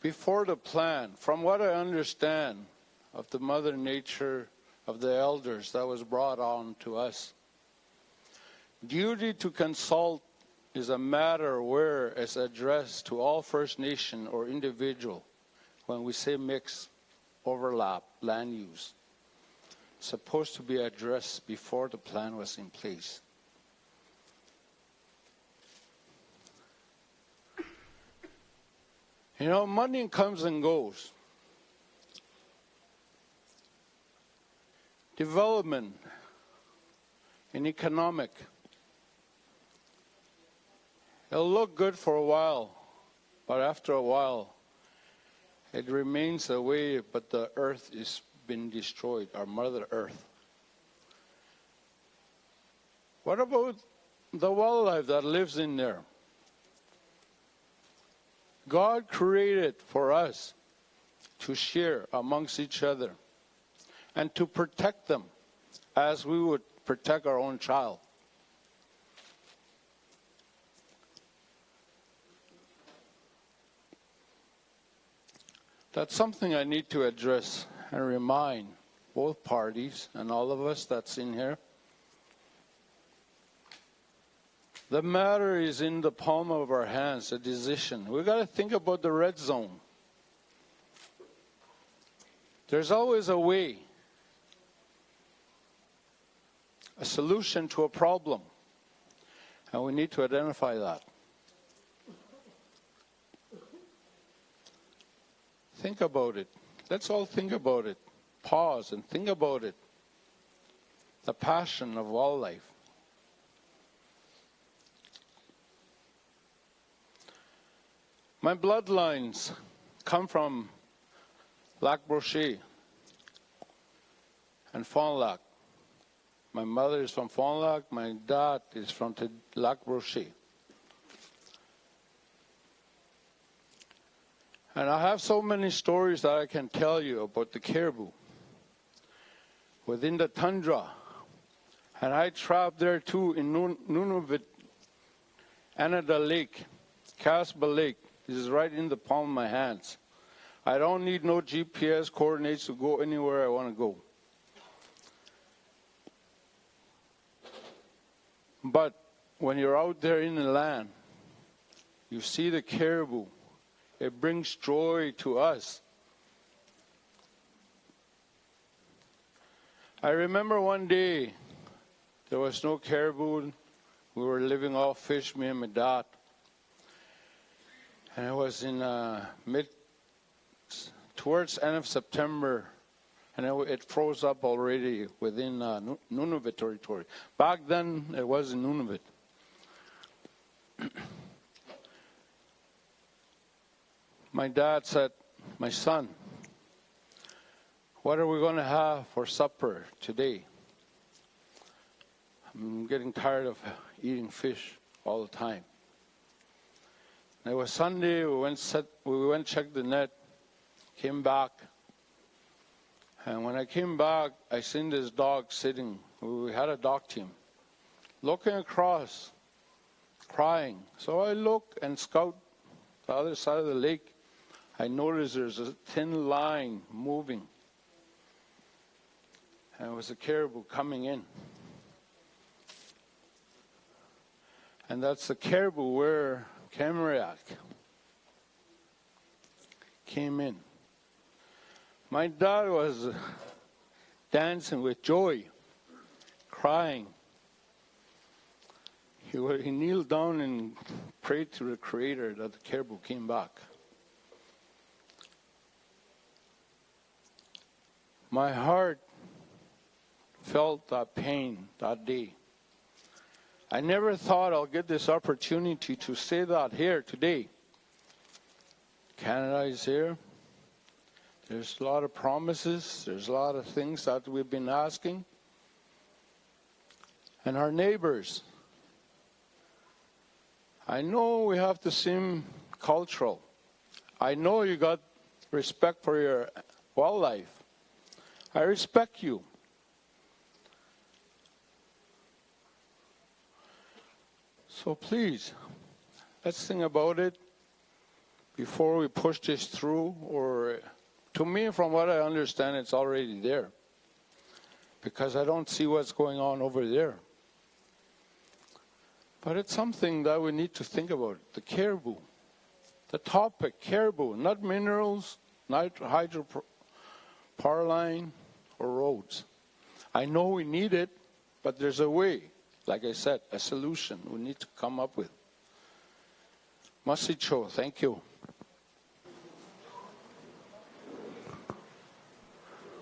before the plan, from what I understand of the Mother Nature of the elders that was brought on to us, duty to consult is a matter where it's addressed to all First Nation or individual. When we say mix, overlap, land use, supposed to be addressed before the plan was in place. You know, money comes and goes. Development in economic, it'll look good for a while, but after a while, it remains that way, but the earth is been destroyed, our Mother Earth. What about the wildlife that lives in there? God created for us to share amongst each other and to protect them as we would protect our own child. That's something I need to address and remind both parties and all of us that's in here. The matter is in the palm of our hands, a decision. We've got to think about the red zone. There's always a way, a solution to a problem, and we need to identify that. Think about it. Let's all think about it. Pause and think about it. The passion of wildlife. My bloodlines come from Lac Brochet and Fond du Lac. My mother is from Fond du Lac, my dad is from Lac Brochet. And I have so many stories that I can tell you about the caribou within the tundra. And I trapped there too in Nunavut, Anada Lake, Casba Lake. This is right in the palm of my hands. I don't need no GPS coordinates to go anywhere I want to go. But when you're out there in the land, you see the caribou. It brings joy to us. I remember one day, there was no caribou. We were living off fish, me and my dad. And it was in towards end of September, and it froze up already within Nunavut territory. Back then, it was in Nunavut. My dad said, "My son, what are we going to have for supper today? I'm getting tired of eating fish all the time." It was Sunday, we went check the net, came back. And when I came back, I seen this dog sitting. We had a dog team, looking across, crying. So I look and scout the other side of the lake. I noticed there's a thin line moving. And it was a caribou coming in. And that's the caribou where Camariac. came in. My dad was dancing with joy, crying. He kneeled down and prayed to the Creator that the caribou came back. My heart felt that pain that day. I never thought I'll get this opportunity to say that here today. Canada is here. There's a lot of promises. There's a lot of things that we've been asking. And our neighbors. I know we have to seem cultural. I know you got respect for your wildlife. I respect you. So please, let's think about it before we push this through. Or, to me, from what I understand, it's already there. Because I don't see what's going on over there. But it's something that we need to think about. The caribou. The topic, caribou, not minerals, not hydropower line or roads. I know we need it, but there's a way. Like I said, a solution we need to come up with. Masicho, thank you.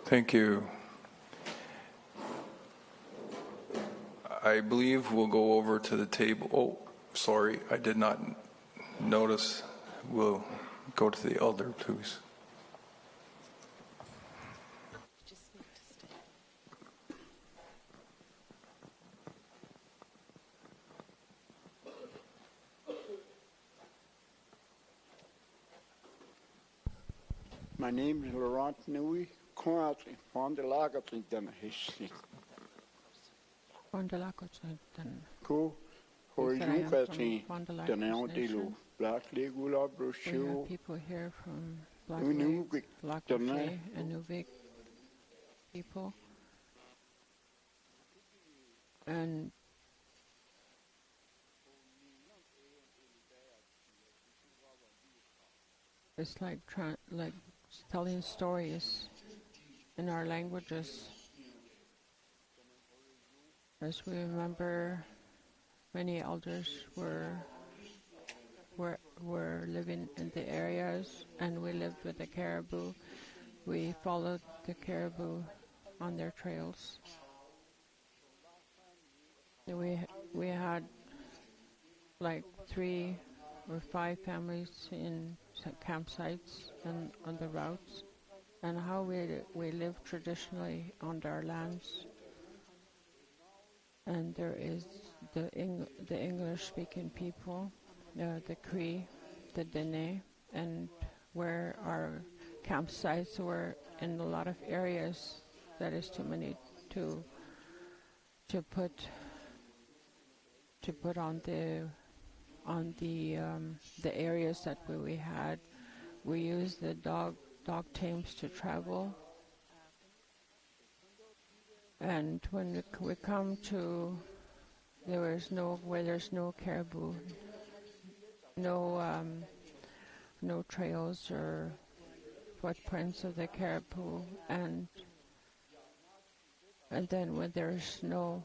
Thank you. I believe we'll go over to the table. Oh, sorry, I did not notice. We'll go to the elder, please. My name is Laurent Nui, currently from the Lagertling History. Von der Lagertling. Ko horizonkaltring den evangelo Black Legula We Brochure. have people here from Black Inuvik, Lake, Lac Dene. Rocher, and Inuvik people. And it's like telling stories in our languages. As we remember, many elders were living in the areas, and we lived with the caribou. We followed the caribou on their trails. We had like 3 or 5 families in campsites and on the routes, and how we live traditionally on our lands. And there is the English-speaking people, the Cree, the Dene, and where our campsites were in a lot of areas that is too many to put on the areas that we had. We used the dog teams to travel. And when we come to where there's no caribou, no trails or footprints of the caribou, and then when there's snow,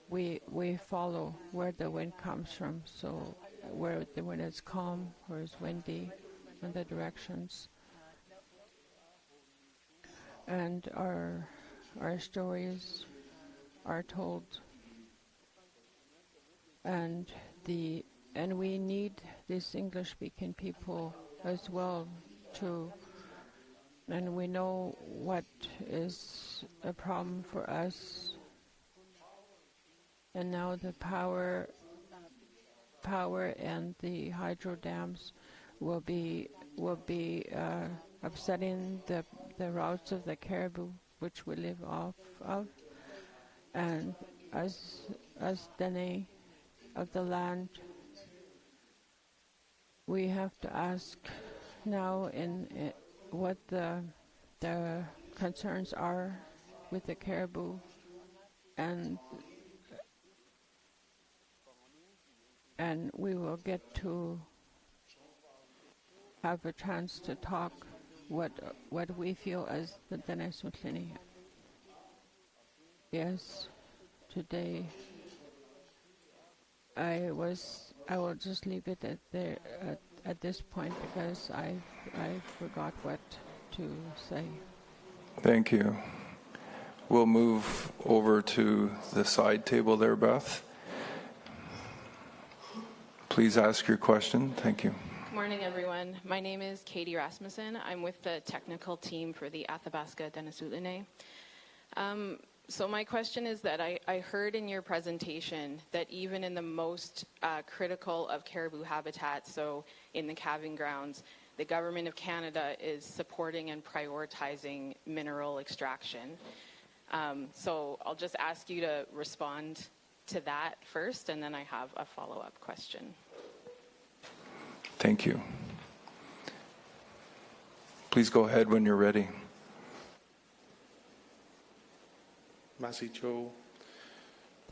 we follow where the wind comes from. So when it's calm or it's windy, in the directions, and our stories are told, and we need these English-speaking people as well too. And we know what is a problem for us. And now the power and the hydro dams will be upsetting the routes of the caribou, which we live off of. And as Dene of the land, we have to ask now in what the concerns are with the caribou, and we will get to have a chance to talk what we feel as the Denesutliní. Yes, today I will just leave it at there at this point because I forgot what to say. Thank you. We'll move over to the side table there, Beth. Please ask your question. Thank you. Good morning, everyone. My name is Katie Rasmussen. I'm with the technical team for the Athabasca Denesutliní. So my question is that I heard in your presentation that even in the most critical of caribou habitat, so in the calving grounds, the Government of Canada is supporting and prioritizing mineral extraction. So I'll just ask you to respond to that first, and then I have a follow-up question. Thank you. Please go ahead when you're ready. Masi Cho,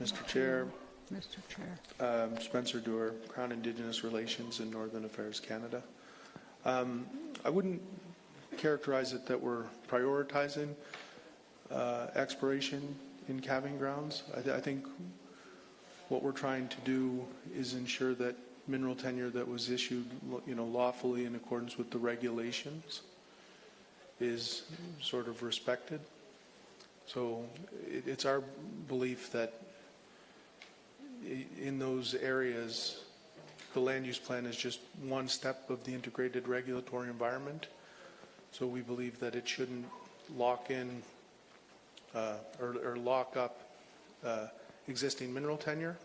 Mr. Chair. Mr. Chair. Spencer Dewar, Crown Indigenous Relations in Northern Affairs Canada. I wouldn't characterize it that we're prioritizing exploration in calving grounds. I think what we're trying to do is ensure that mineral tenure that was issued, lawfully in accordance with the regulations is sort of respected. So it's our belief that in those areas, the land use plan is just one step of the integrated regulatory environment. So we believe that it shouldn't lock in or lock up existing mineral tenure.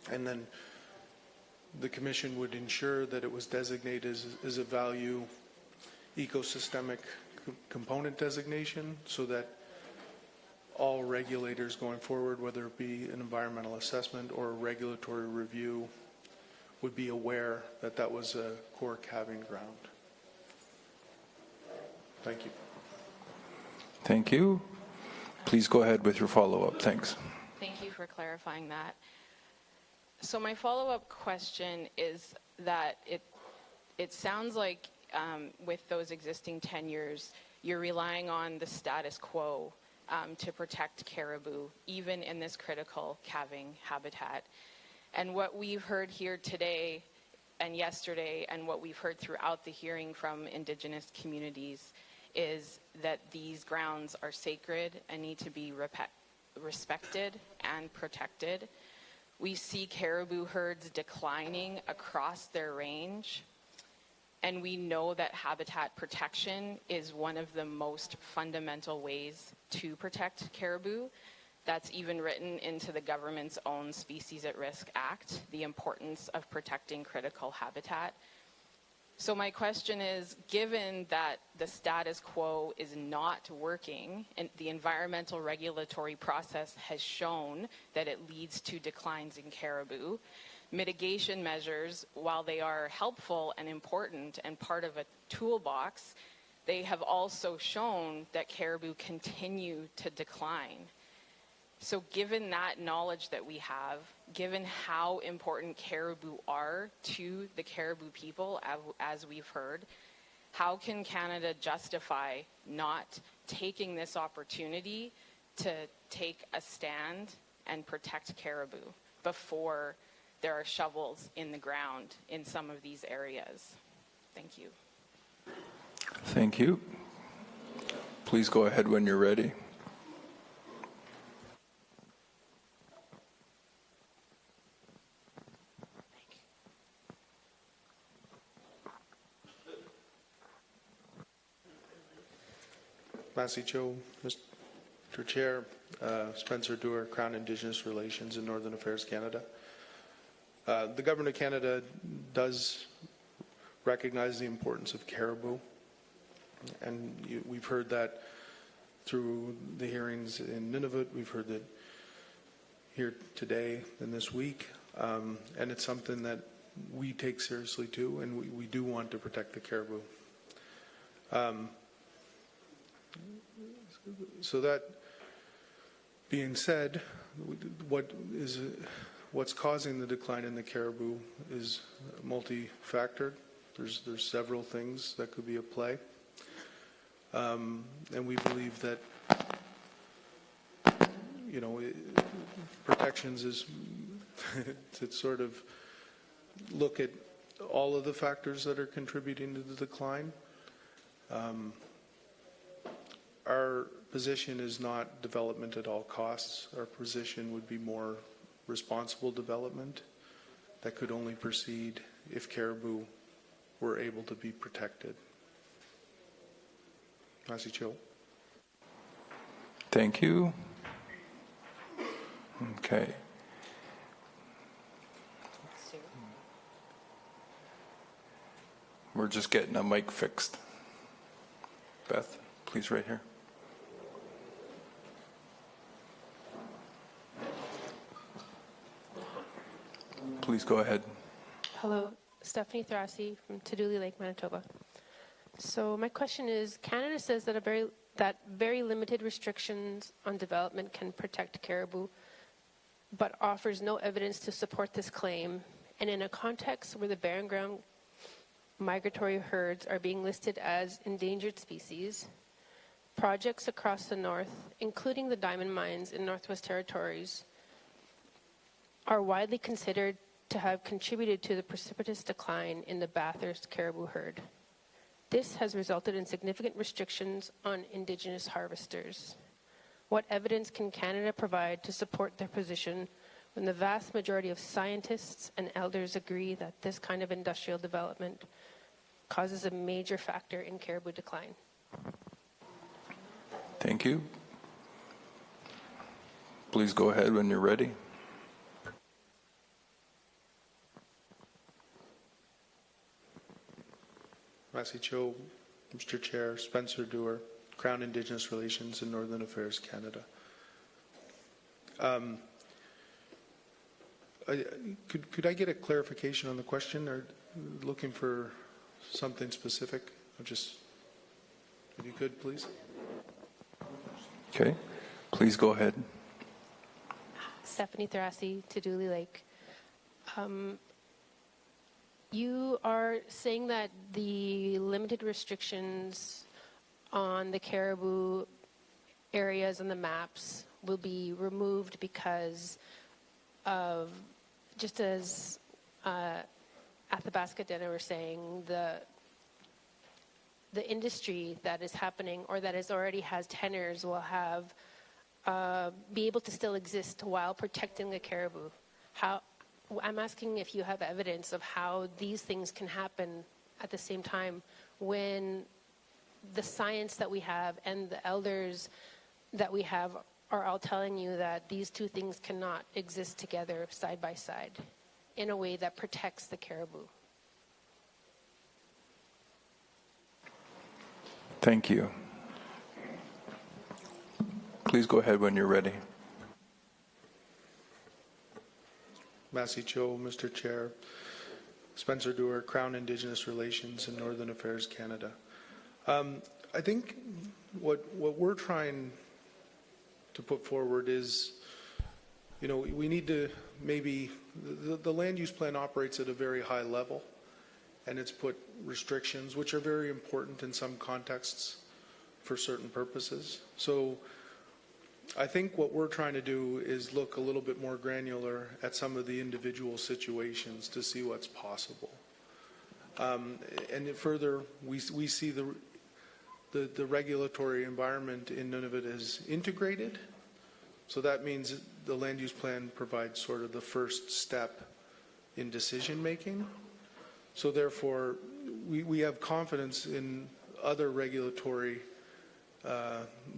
And then the Commission would ensure that it was designated as a value ecosystemic component designation so that all regulators going forward, whether it be an environmental assessment or a regulatory review, would be aware that that was a core calving ground. Thank you. Thank you. Please go ahead with your follow-up. Thanks. Thank you for clarifying that. So my follow-up question is that it sounds like with those existing tenures, you're relying on the status quo to protect caribou, even in this critical calving habitat. And what we've heard here today and yesterday, and what we've heard throughout the hearing from Indigenous communities, is that these grounds are sacred and need to be respected and protected. We see caribou herds declining across their range, and we know that habitat protection is one of the most fundamental ways to protect caribou. That's even written into the government's own Species at Risk Act, the importance of protecting critical habitat. So my question is, given that the status quo is not working and the environmental regulatory process has shown that it leads to declines in caribou, mitigation measures, while they are helpful and important and part of a toolbox, they have also shown that caribou continue to decline. So given that knowledge that we have, given how important caribou are to the caribou people, as we've heard, how can Canada justify not taking this opportunity to take a stand and protect caribou before there are shovels in the ground in some of these areas? Thank you. Thank you. Please go ahead when you're ready. Masi Cho, Mr. Chair, Spencer Dewar, Crown Indigenous Relations in Northern Affairs Canada. The Government of Canada does recognize the importance of caribou, and we've heard that through the hearings in Nunavut. We've heard that here today and this week, and it's something that we take seriously too, and we do want to protect the caribou. So that being said, what's causing the decline in the caribou is multi-factored. There's several things that could be at play. And we believe that, you know, protections is to sort of look at all of the factors that are contributing to the decline. Our position is not development at all costs. Our position would be more responsible development that could only proceed if caribou were able to be protected. Massey Cho. Thank you. Okay. We're just getting a mic fixed. Beth, please, right here. Please go ahead. Hello, Stephanie Thrassi from Tadouli Lake, Manitoba. So my question is, Canada says that very limited restrictions on development can protect caribou, but offers no evidence to support this claim. And in a context where the barren ground migratory herds are being listed as endangered species, projects across the north, including the diamond mines in Northwest Territories, are widely considered to have contributed to the precipitous decline in the Bathurst caribou herd. This has resulted in significant restrictions on Indigenous harvesters. What evidence can Canada provide to support their position when the vast majority of scientists and elders agree that this kind of industrial development causes a major factor in caribou decline? Thank you. Please go ahead when you're ready. Massey Cho, Mr. Chair, Spencer Dewar, Crown Indigenous Relations and Northern Affairs Canada. Could I get a clarification on the question, or looking for something specific? If you could, please. Okay, please go ahead. Stephanie Thrassi, Tadouli Lake. You are saying that the limited restrictions on the caribou areas on the maps will be removed because of, just as Athabasca Denner were saying, the industry that is happening or that is already has tenures will have be able to still exist while protecting the caribou. I'm asking if you have evidence of how these things can happen at the same time when the science that we have and the elders that we have are all telling you that these two things cannot exist together side by side in a way that protects the caribou. Thank you. Please go ahead when you're ready. Massey Cho, Mr. Chair, Spencer Dewar, Crown Indigenous Relations and Northern Affairs Canada. I think what we're trying to put forward is, you know, we need to maybe, the land use plan operates at a very high level, and it's put restrictions which are very important in some contexts for certain purposes. So I think what we're trying to do is look a little bit more granular at some of the individual situations to see what's possible. And further, we see the regulatory environment in Nunavut as integrated. So that means the land use plan provides sort of the first step in decision making. So therefore, we have confidence in other regulatory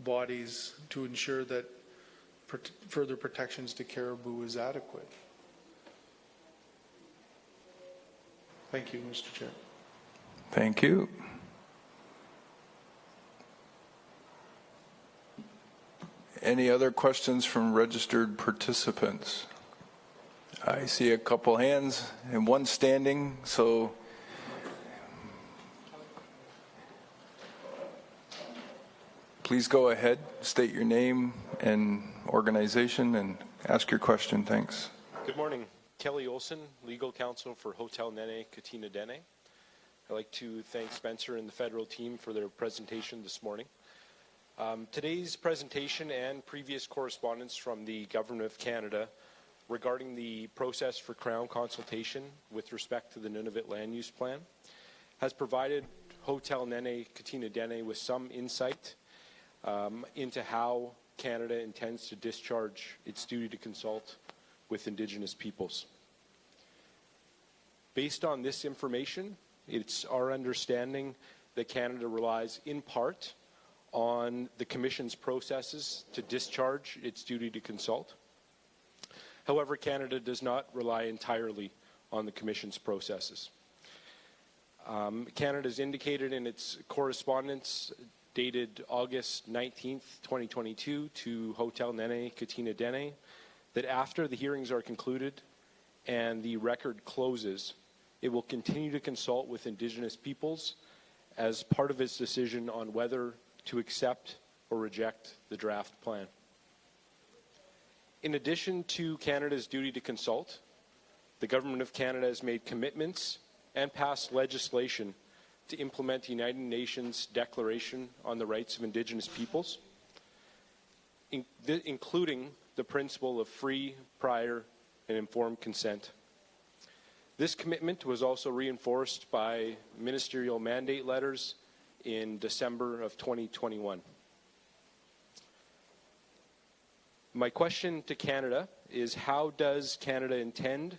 bodies to ensure that further protections to caribou is adequate. Thank you, Mr. Chair. Thank you. Any other questions from registered participants? I see a couple hands and one standing, so please go ahead, state your name and organization and ask your question. Thanks. Good morning. Kelly Olson, legal counsel for Hotel Nene Katina Dene. I'd like to thank Spencer and the federal team for their presentation this morning. Today's presentation and previous correspondence from the Government of Canada regarding the process for Crown consultation with respect to the Nunavut Land Use Plan has provided Hotel Nene Katina Dene with some insight into how Canada intends to discharge its duty to consult with Indigenous peoples. Based on this information, it's our understanding that Canada relies in part on the Commission's processes to discharge its duty to consult. However, Canada does not rely entirely on the Commission's processes. Canada has indicated in its correspondence dated August 19th, 2022 to Hotel Nene Katina Dene that after the hearings are concluded and the record closes, it will continue to consult with Indigenous peoples as part of its decision on whether to accept or reject the draft plan. In addition to Canada's duty to consult, the Government of Canada has made commitments and passed legislation to implement the United Nations Declaration on the Rights of Indigenous Peoples, including the principle of free, prior, and informed consent. This commitment was also reinforced by ministerial mandate letters in December of 2021. My question to Canada is, how does Canada intend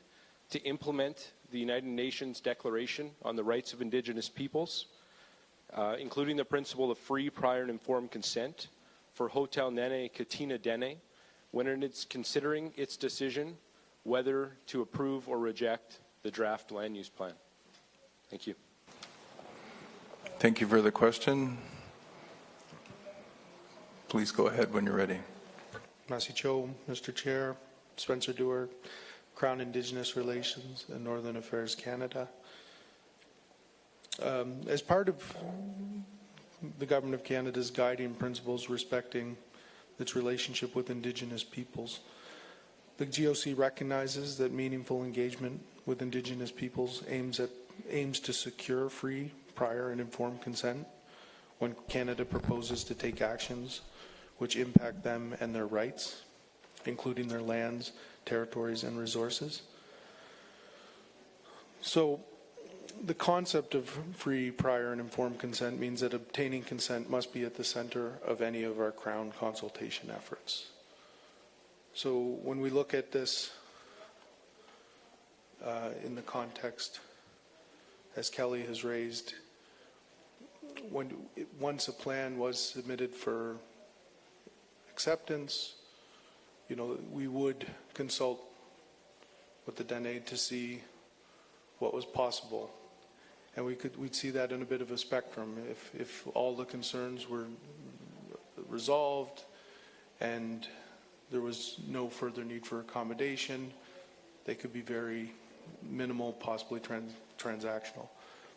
to implement the United Nations Declaration on the Rights of Indigenous Peoples, including the principle of free, prior, and informed consent for Hotel Nene Katina Dene when it's considering its decision whether to approve or reject the draft land use plan? Thank you. Thank you for the question. Please go ahead when you're ready. Massey Cho, Mr. Chair, Spencer Dewar, Crown Indigenous Relations and Northern Affairs Canada. As part of the Government of Canada's guiding principles respecting its relationship with Indigenous peoples, the GOC recognizes that meaningful engagement with Indigenous peoples aims to secure free, prior, and informed consent when Canada proposes to take actions which impact them and their rights, including their lands, territories, and resources. So the concept of free, prior, and informed consent means that obtaining consent must be at the center of any of our Crown consultation efforts. So when we look at this in the context, as Kelly has raised, once a plan was submitted for acceptance, we would consult with the Dene to see what was possible. And we'd see that in a bit of a spectrum. If all the concerns were resolved and there was no further need for accommodation, they could be very minimal, possibly transactional.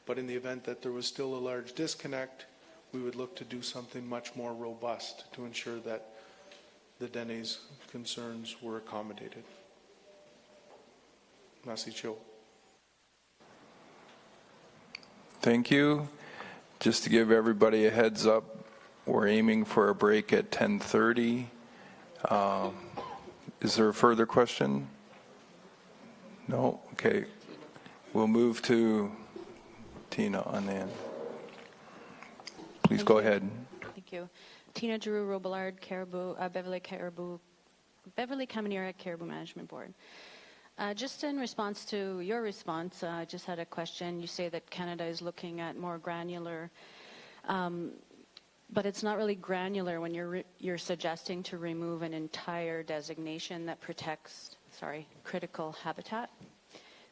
But in the event that there was still a large disconnect, we would look to do something much more robust to ensure that the Dene's concerns were accommodated. Massey Cho. Thank you. Just to give everybody a heads up, we're aiming for a break at 10:30. Is there a further question? No? Okay. We'll move to Tina on the end. Please go ahead. Thank you. Tina Giroux Robillard, Beverly Caminera Caribou Management Board. Just in response to your response, I just had a question. You say that Canada is looking at more granular, but it's not really granular when you're suggesting to remove an entire designation that protects, critical habitat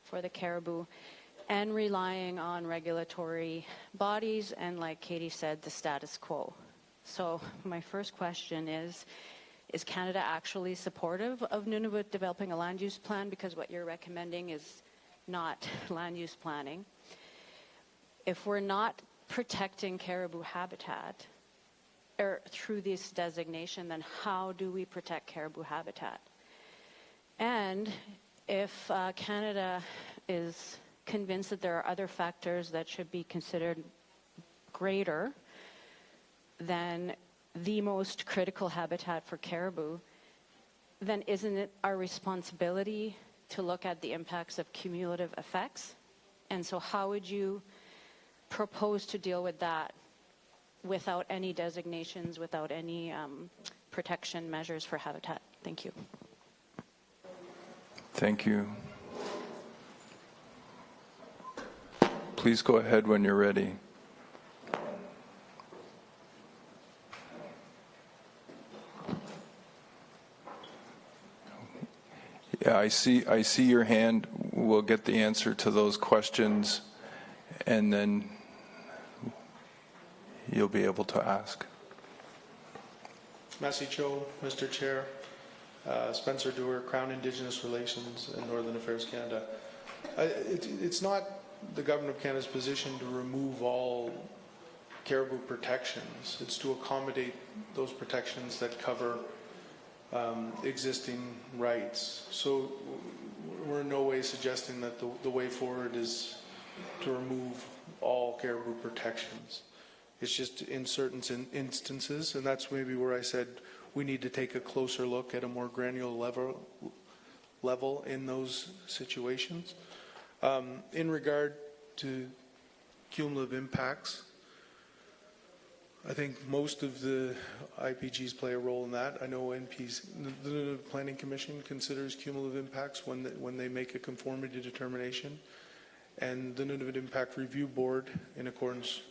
for the caribou, and relying on regulatory bodies and, like Katie said, the status quo. So my first question is Canada actually supportive of Nunavut developing a land use plan? Because what you're recommending is not land use planning. If we're not protecting caribou habitat through this designation, then how do we protect caribou habitat? And if Canada is convinced that there are other factors that should be considered greater than the most critical habitat for caribou, then isn't it our responsibility to look at the impacts of cumulative effects? And so how would you propose to deal with that without any designations, without any protection measures for habitat? Thank you. Thank you. Please go ahead when you're ready. Yeah, I see your hand. We'll get the answer to those questions, and then you'll be able to ask. Massey Cho, Mr. Chair. Spencer Dewar, Crown Indigenous Relations and Northern Affairs Canada. It's not the Government of Canada's position to remove all caribou protections. It's to accommodate those protections that cover existing rights. So we're in no way suggesting that the way forward is to remove all caribou protections. It's just in certain instances, and that's maybe where I said we need to take a closer look at a more granular level in those situations. In regard to cumulative impacts, I think most of the IPGs play a role in that. I know NPC, the Planning Commission considers cumulative impacts when they make a conformity determination, and the Nunavut Impact Review Board, in accordance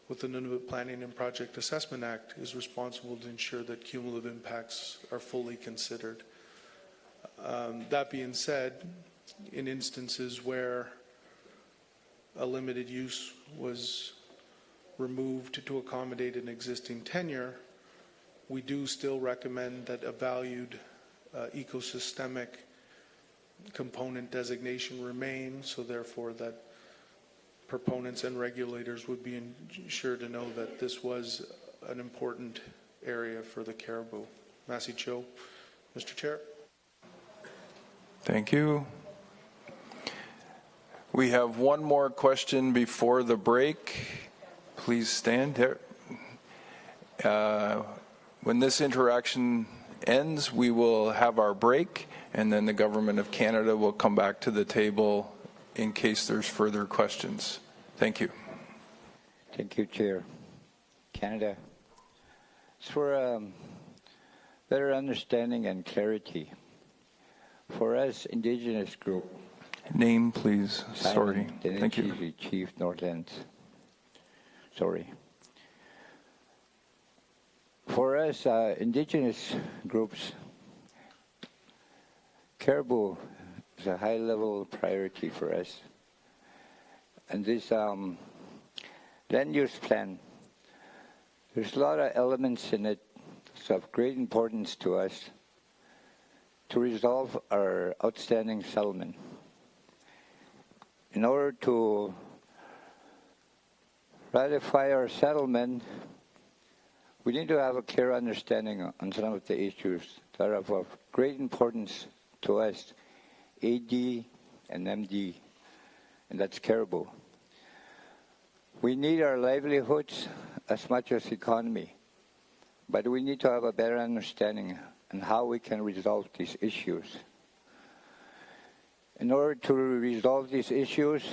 with the Nunavut Planning and Project Assessment Act, is responsible to ensure that cumulative impacts are fully considered. That being said, in instances where a limited use was removed to accommodate an existing tenure, we do still recommend that a valued ecosystemic component designation remain, so therefore that proponents and regulators would be sure to know that this was an important area for the caribou. Massey Cho, Mr. Chair. Thank you. We have one more question before the break. Please stand there. When this interaction ends, we will have our break, and then the Government of Canada will come back to the table in case there's further questions. Thank you. Thank you, Chair. Canada. It's for better understanding and clarity. For us, Indigenous group. Name, please. Sorry. Thank you. Chief Northlands. Sorry. For us, Indigenous groups, caribou is a high-level priority for us. And this land use plan, there's a lot of elements in it. It's of great importance to us to resolve our outstanding settlement. In order to ratify our settlement, we need to have a clear understanding on some of the issues that are of great importance to us, AD and MD, and that's caribou. We need our livelihoods as much as economy, but we need to have a better understanding on how we can resolve these issues. In order to resolve these issues,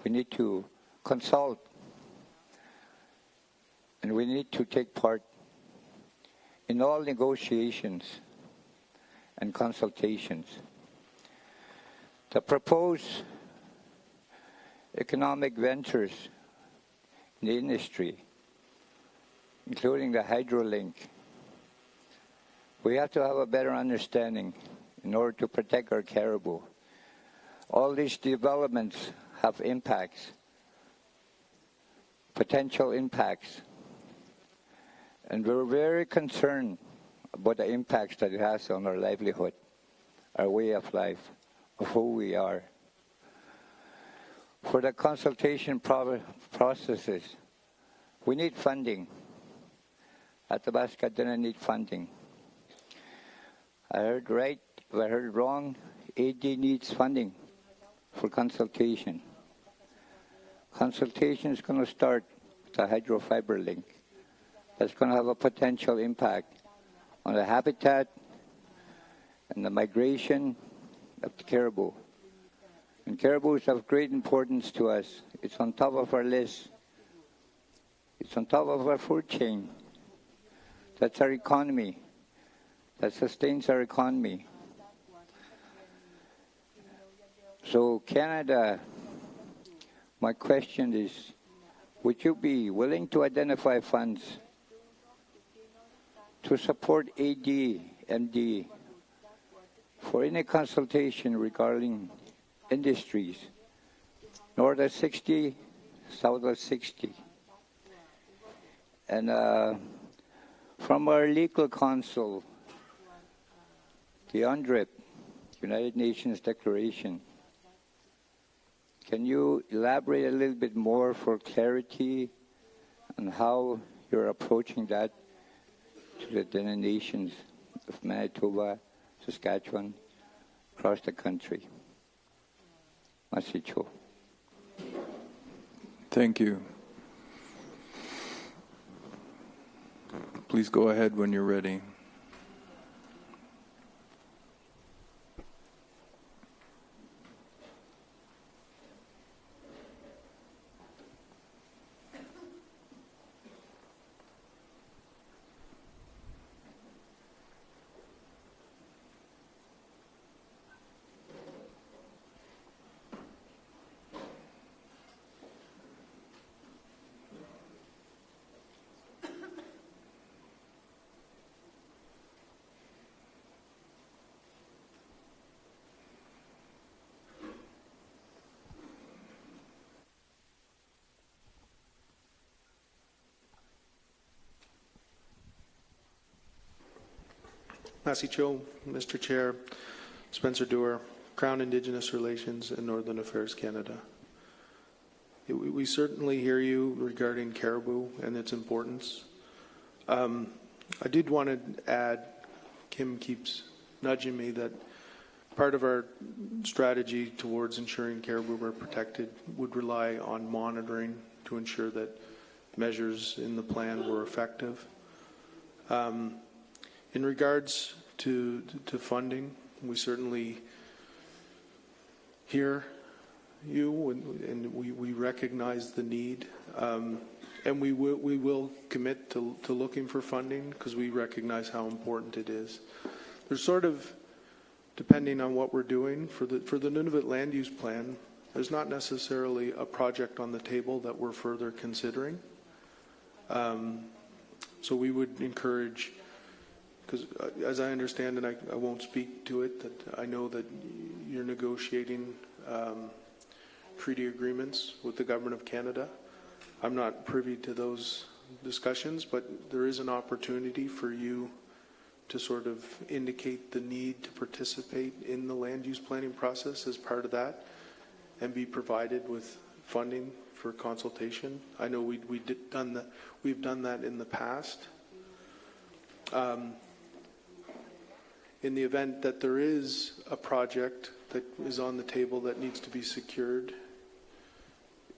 we need to consult, and we need to take part in all negotiations and consultations. The proposed economic ventures in the industry, including the hydrolink, we have to have a better understanding in order to protect our caribou. All these developments have impacts, potential impacts, and we're very concerned about the impacts that it has on our livelihood, our way of life, of who we are. For the consultation processes, we need funding. Athabasca didn't need funding. I heard right, if I heard wrong, AD needs funding for consultation. consultation is going to start with the hydrofiber link. That's going to have a potential impact on the habitat and the migration of the caribou. And caribou is of great importance to us. It's on top of our list. It's on top of our food chain. That's our economy. That sustains our economy. So Canada, my question is, would you be willing to identify funds to support AD, MD, for any consultation regarding industries, north of 60, south of 60? And from our legal counsel, the UNDRIP, United Nations Declaration, can you elaborate a little bit more for clarity on how you're approaching that to the Dene nations of Manitoba, Saskatchewan, across the country? Masicho. Thank you. Please go ahead when you're ready. Masicho, Mr. Chair, Spencer Dewar, Crown Indigenous Relations and Northern Affairs Canada. We certainly hear you regarding caribou and its importance. I did want to add, Kim keeps nudging me, that part of our strategy towards ensuring caribou are protected would rely on monitoring to ensure that measures in the plan were effective. In regards to funding, we certainly hear you, and we recognize the need, and we will commit to looking for funding because we recognize how important it is. There's sort of, depending on what we're doing for the Nunavut land use plan, there's not necessarily a project on the table that we're further considering. So we would encourage, because as I understand, and I won't speak to it, that I know that you're negotiating treaty agreements with the Government of Canada. I'm not privy to those discussions, but there is an opportunity for you to sort of indicate the need to participate in the land use planning process as part of that and be provided with funding for consultation. I know we've done that in the past. In the event that there is a project that is on the table that needs to be secured,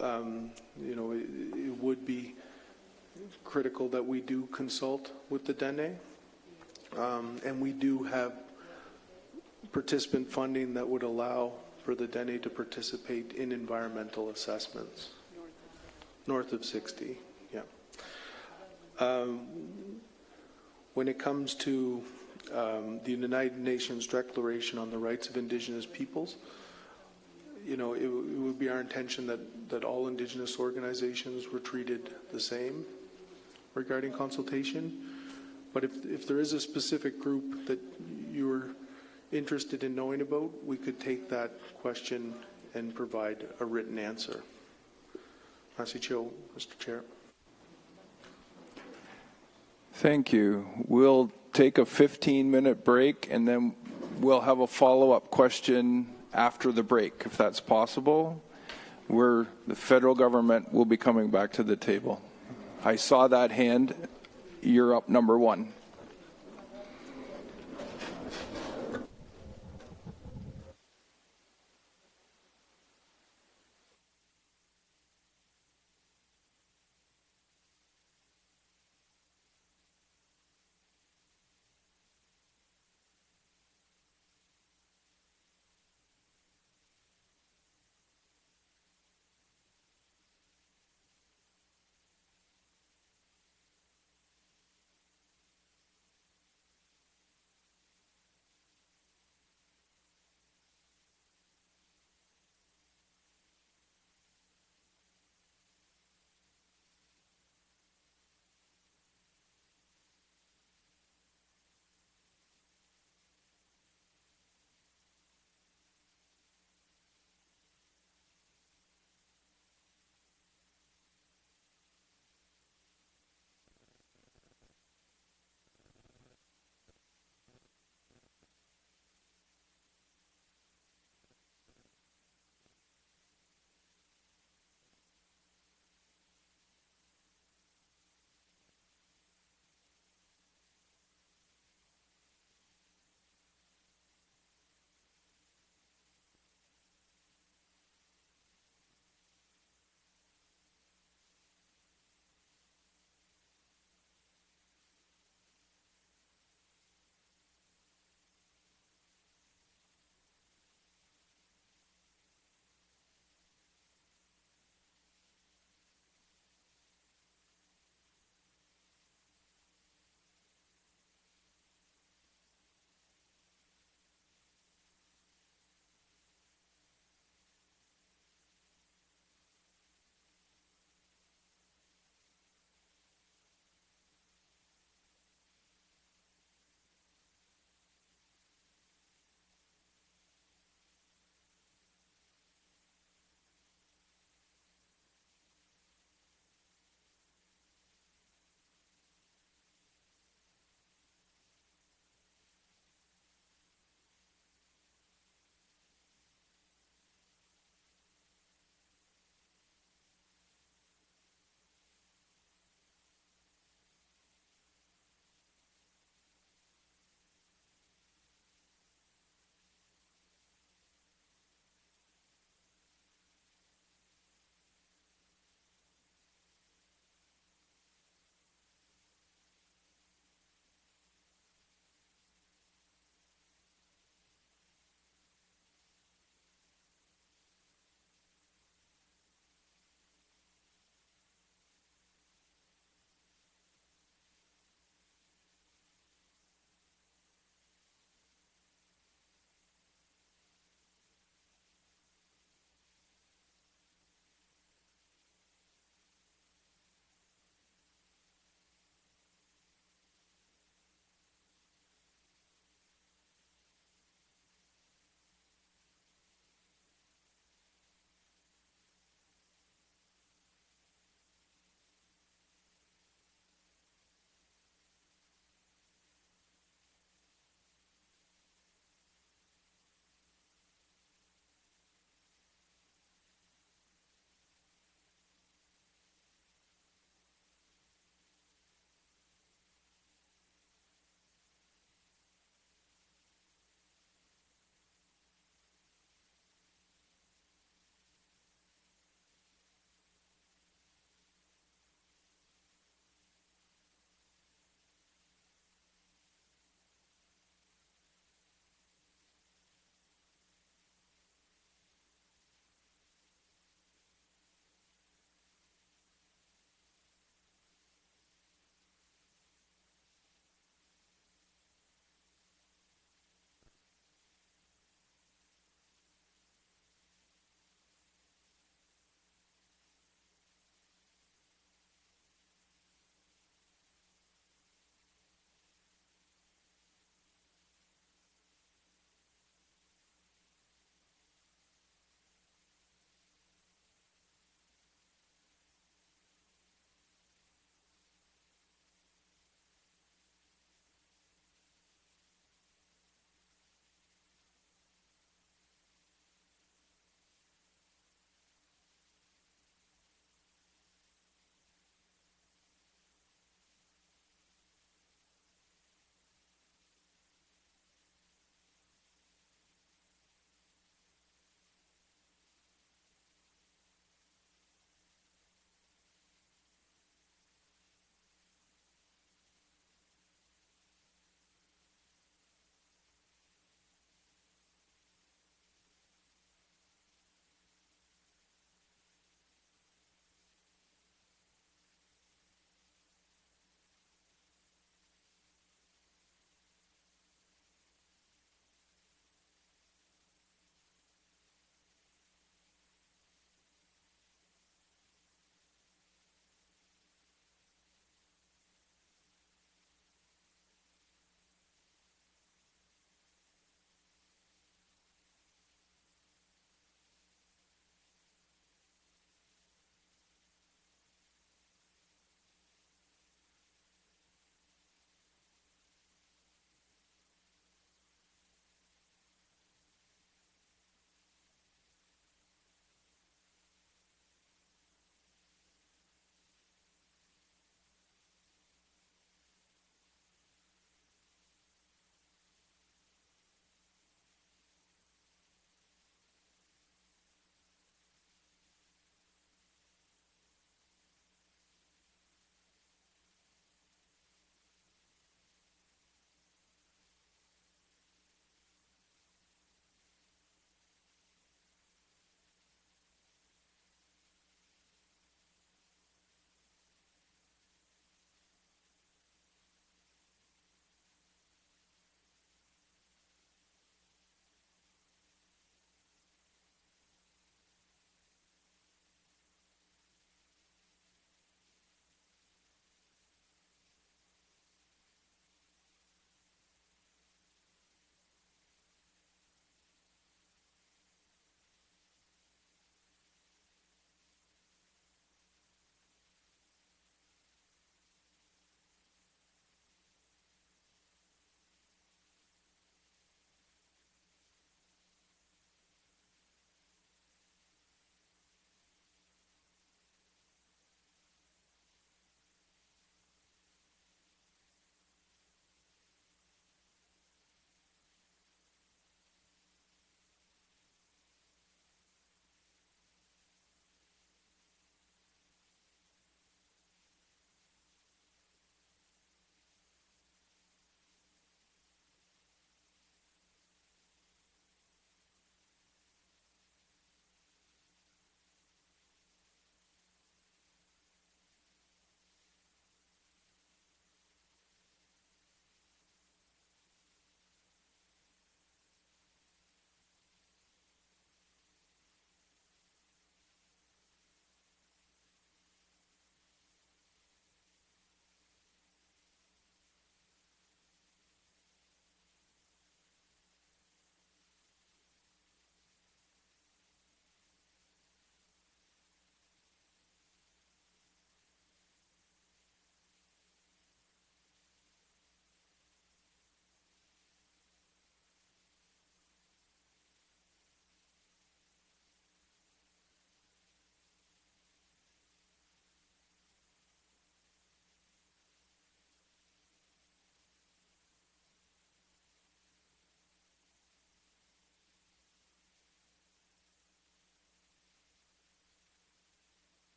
it would be critical that we do consult with the Dene. And we do have participant funding that would allow for the Dene to participate in environmental assessments. North of 60, yeah. When it comes to the United Nations Declaration on the Rights of Indigenous Peoples, it would be our intention that all Indigenous organizations were treated the same regarding consultation. But if there is a specific group that you're interested in knowing about, we could take that question and provide a written answer. Masicho, Mr. Chair. Thank you. We'll take a 15-minute break, and then we'll have a follow-up question after the break, if that's possible, where the federal government will be coming back to the table. I saw that hand. You're up, number one.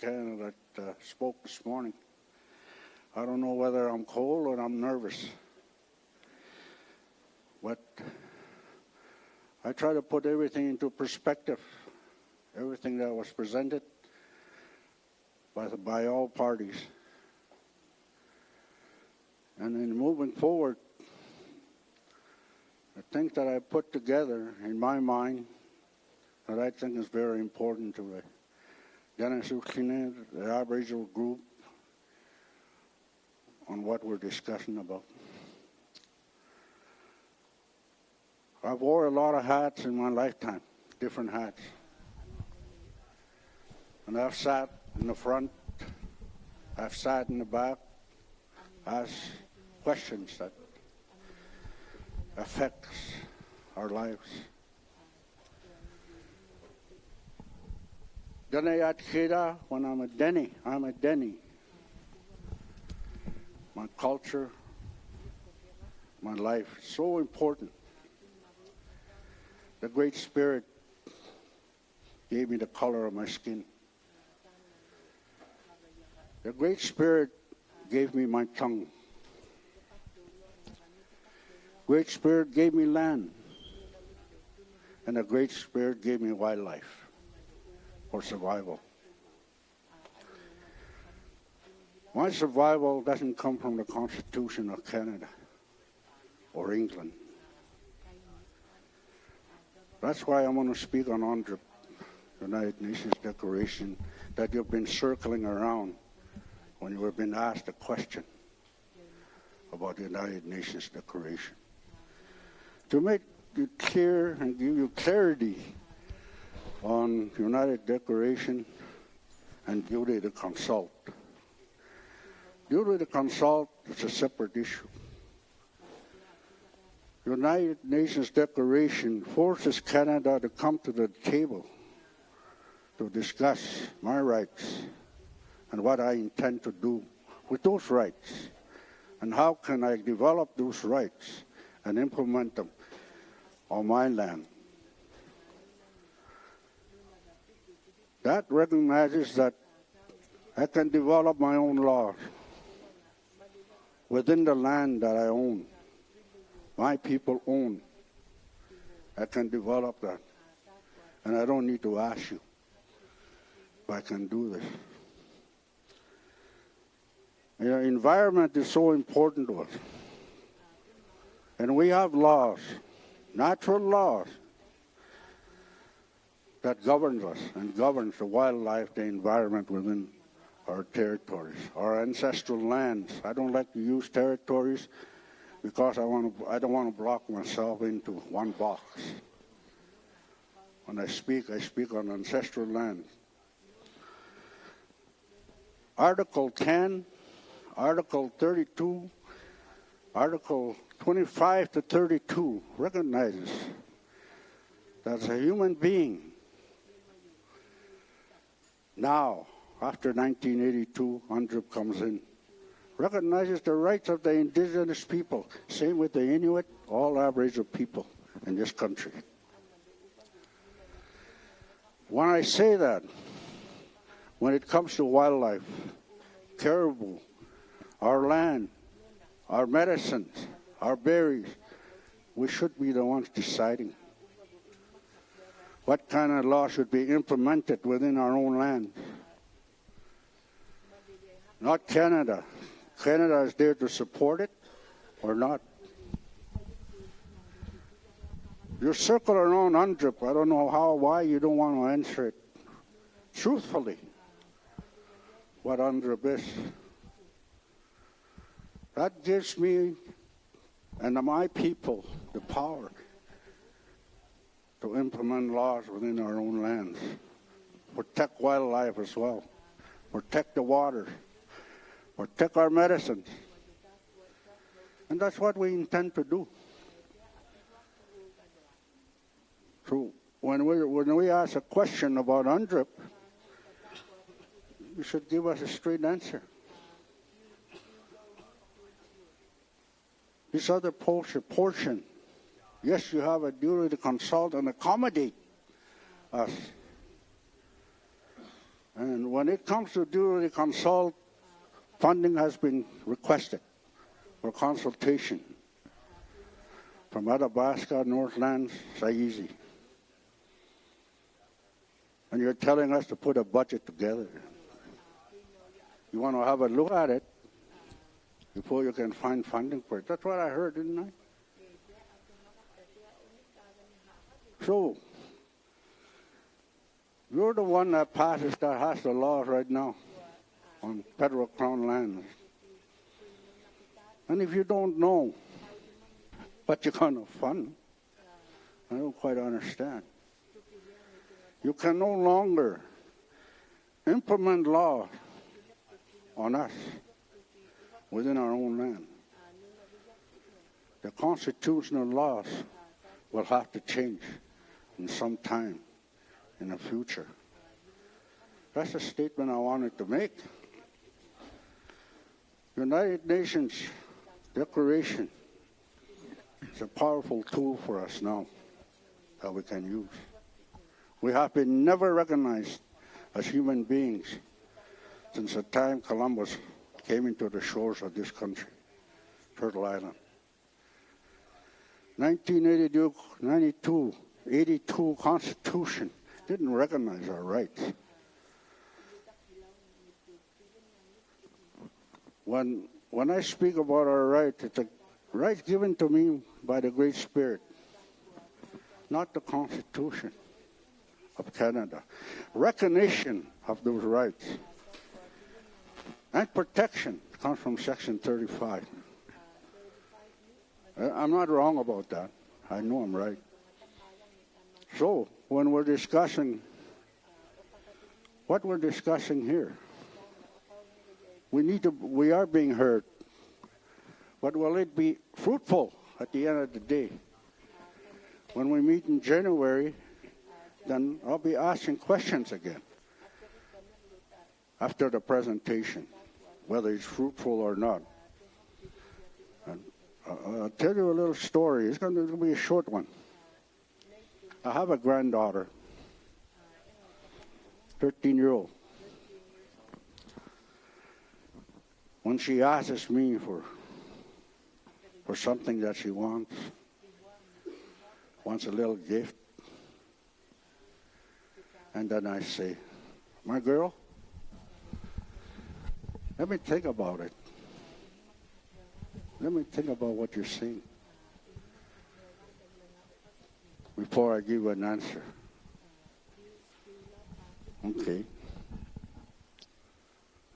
Canada that spoke this morning. I don't know whether I'm cold or I'm nervous. But I try to put everything into perspective, everything that was presented by all parties. And in moving forward, the things that I put together in my mind that I think is very important to the Aboriginal group on what we're discussing about. I've wore a lot of hats in my lifetime, different hats. And I've sat in the front, I've sat in the back, asked questions that affects our lives. When I'm a Denny. My culture, my life, so important. The Great Spirit gave me the color of my skin. The Great Spirit gave me my tongue. Great Spirit gave me land. And the Great Spirit gave me wildlife for survival. My survival doesn't come from the Constitution of Canada or England. That's why I want to speak on UNDRIP, United Nations Declaration, that you've been circling around when you have been asked a question about the United Nations Declaration. To make it clear and give you clarity on United Declaration and duty to consult. Duty to consult is a separate issue. United Nations Declaration forces Canada to come to the table to discuss my rights and what I intend to do with those rights, and how can I develop those rights and implement them on my land. That recognizes that I can develop my own laws within the land that I own, my people own. I can develop that. And I don't need to ask you if I can do this. You know, environment is so important to us. And we have laws, natural laws, that governs us and governs the wildlife, the environment within our territories, our ancestral lands. I don't like to use territories because I don't want to block myself into one box. When I speak on ancestral land. Article 10, Article 32, Article 25 to 32 recognizes that as a human being, now, after 1982, UNDRIP comes in, recognizes the rights of the indigenous people, same with the Inuit, all Aboriginal people in this country. When I say that, when it comes to wildlife, caribou, our land, our medicines, our berries, we should be the ones deciding what kind of law should be implemented within our own land. Not Canada. Canada is there to support it or not. You circle around UNDRIP. I don't know why you don't want to answer it truthfully, what UNDRIP is. That gives me and my people the power to implement laws within our own lands, protect wildlife as well, protect the water, protect our medicines. And that's what we intend to do. So when we ask a question about UNDRIP, you should give us a straight answer. This other portion, yes, you have a duty to consult and accommodate us. And when it comes to do the consult, funding has been requested for consultation from Athabasca, Northlands, Saisi. And you're telling us to put a budget together. You want to have a look at it before you can find funding for it. That's what I heard, didn't I? So, you're the one that has the laws right now on federal crown lands. And if you don't know what you're going to fund, I don't quite understand. You can no longer implement law on us within our own land. The constitutional laws will have to change in some time in the future. That's a statement I wanted to make. United Nations Declaration is a powerful tool for us now that we can use. We have been never recognized as human beings since the time Columbus came into the shores of this country, Turtle Island. 1982 Constitution didn't recognize our rights. When I speak about our rights, it's a right given to me by the Great Spirit, not the Constitution of Canada. Recognition of those rights and protection comes from Section 35. I'm not wrong about that. I know I'm right. So, when we're discussing what we're discussing here, we are being heard. But will it be fruitful at the end of the day? When we meet in January, then I'll be asking questions again after the presentation, whether it's fruitful or not. And I'll tell you a little story. It's going to be a short one. I have a granddaughter, 13-year-old. When she asks me for something that she wants a little gift, and then I say, my girl, let me think about it. Let me think about what you're saying before I give you an answer. Okay.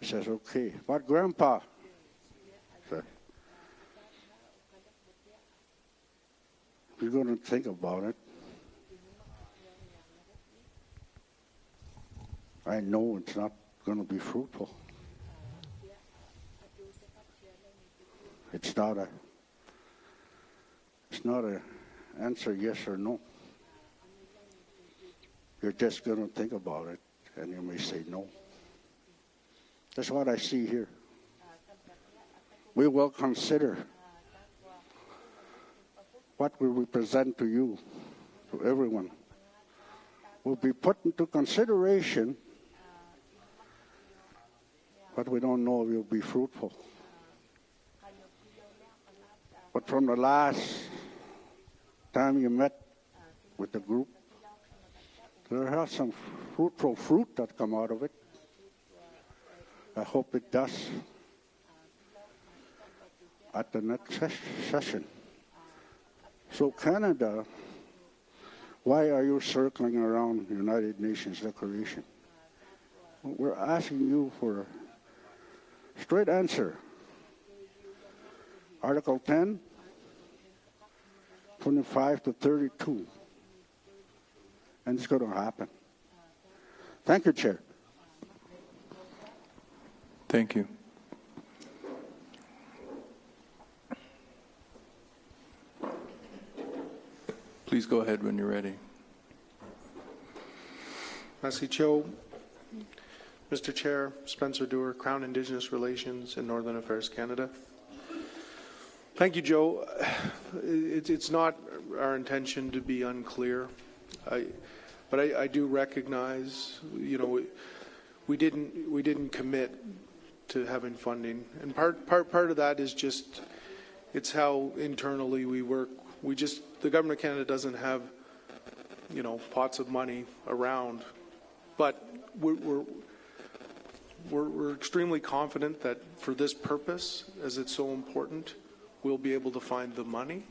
She says, okay. But Grandpa, said, you're going to think about it. I know it's not going to be fruitful. It's not a answer yes or no. You're just going to think about it, and you may say no. That's what I see here. We will consider what we will present to you, to everyone, will be put into consideration, but we don't know if it will be fruitful. But from the last time you met with the group, there has some fruitful fruit that come out of it. I hope it does at the next session. So Canada, why are you circling around the United Nations Declaration? We're asking you for a straight answer. Article 10, 25 to 32. And it's going to happen. Thank you, Chair. Thank you. Please go ahead when you're ready. Merci, Cho. Mr. Chair, Spencer Dewar, Crown Indigenous Relations and Northern Affairs Canada. Thank you, Joe. It's not our intention to be unclear, but I do recognize, we didn't commit to having funding, and part of that is just it's how internally we work. The government of Canada doesn't have, you know, pots of money around, but we're extremely confident that for this purpose, as it's so important, we'll be able to find the money.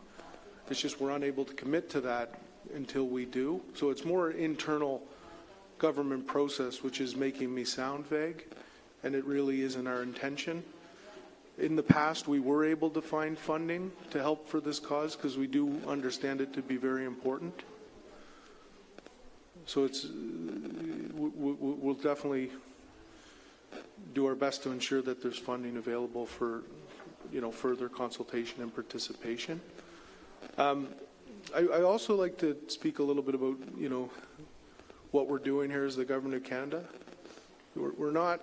It's just we're unable to commit to that until we do. So it's more internal government process, which is making me sound vague, and it really isn't our intention. In the past, we were able to find funding to help for this cause because we do understand it to be very important. So we'll definitely do our best to ensure that there's funding available for, you know, further consultation and participation. I also like to speak a little bit about, you know, what we're doing here as the government of Canada. We're not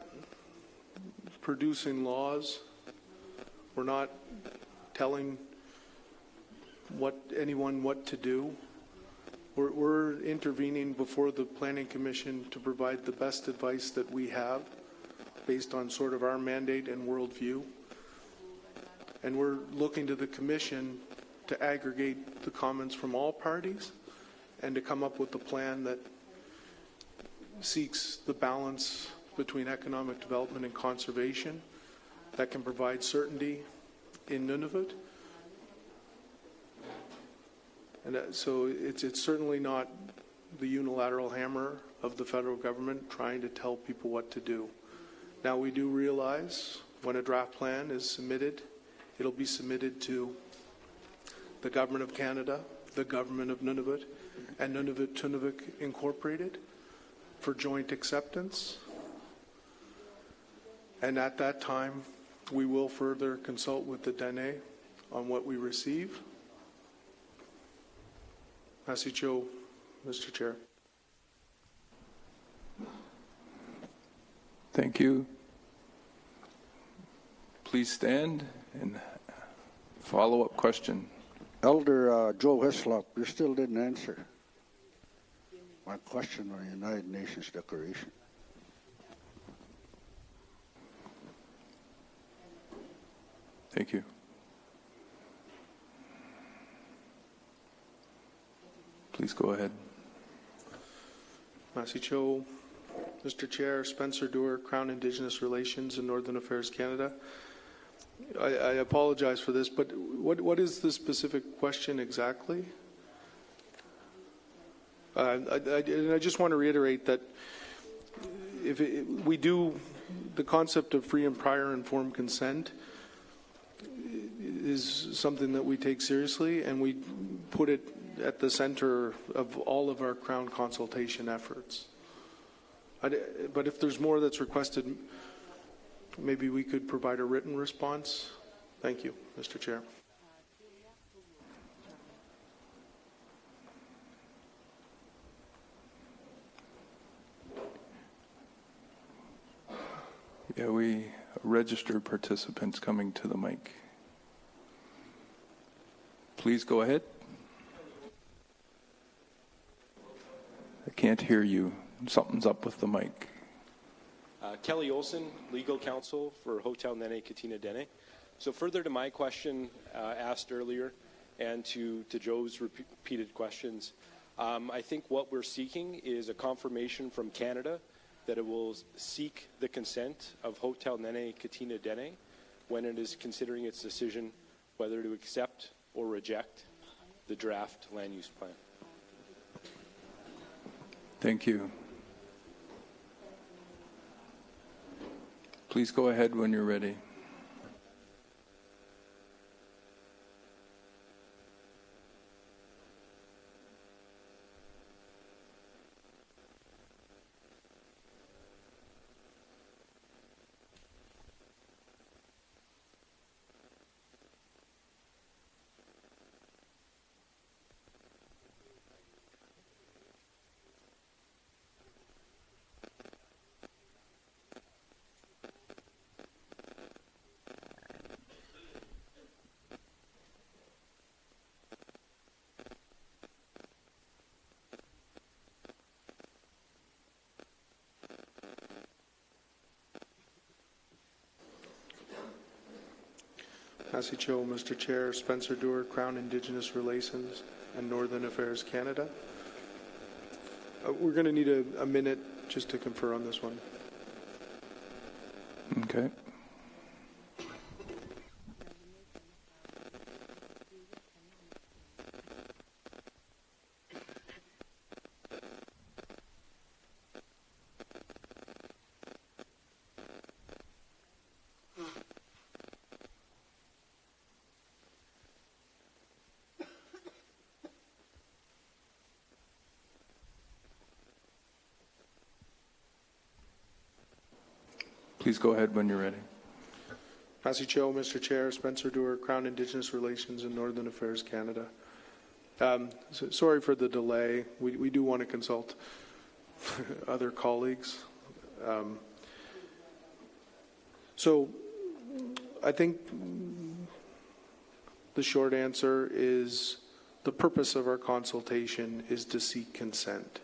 producing laws. We're not telling anyone what to do. We're intervening before the Planning Commission to provide the best advice that we have based on sort of our mandate and worldview. And we're looking to the Commission to aggregate the comments from all parties and to come up with a plan that seeks the balance between economic development and conservation that can provide certainty in Nunavut. And so it's certainly not the unilateral hammer of the federal government trying to tell people what to do. Now, we do realize when a draft plan is submitted, it'll be submitted to the Government of Canada, the Government of Nunavut, and Nunavut-Tunavik Incorporated for joint acceptance. And at that time, we will further consult with the Dene on what we receive. Merci, Joe, Mr. Chair. Thank you. Please stand and follow-up question. Elder Joe Hislop, you still didn't answer my question on the United Nations Declaration. Thank you. Please go ahead. Merci, Joe. Mr. Chair, Spencer Doerr, Crown Indigenous Relations and Northern Affairs Canada. I apologize for this, but what is the specific question exactly? I just want to reiterate that we do, the concept of free and prior informed consent is something that we take seriously, and we put it at the center of all of our Crown consultation efforts. But if there's more that's requested, maybe we could provide a written response. Thank you, Mr. Chair. Yeah, we registered participants coming to the mic. Please go ahead. I can't hear you. Something's up with the mic. Kelly Olson, legal counsel for Hotel Nene Katina Dene. So further to my question asked earlier and to Joe's repeated questions, I think what we're seeking is a confirmation from Canada that it will seek the consent of Hotel Nene Katina Dene when it is considering its decision whether to accept or reject the draft land use plan. Thank you. Please go ahead when you're ready. Massey Cho, Mr. Chair. Spencer Dewar, Crown Indigenous Relations and Northern Affairs Canada. We're going to need a minute just to confer on this one. Okay. Please go ahead when you're ready. Massey Cho, Mr. Chair. Spencer Dewar, Crown Indigenous Relations and Northern Affairs Canada. Sorry for the delay. We do want to consult other colleagues. So I think the short answer is the purpose of our consultation is to seek consent.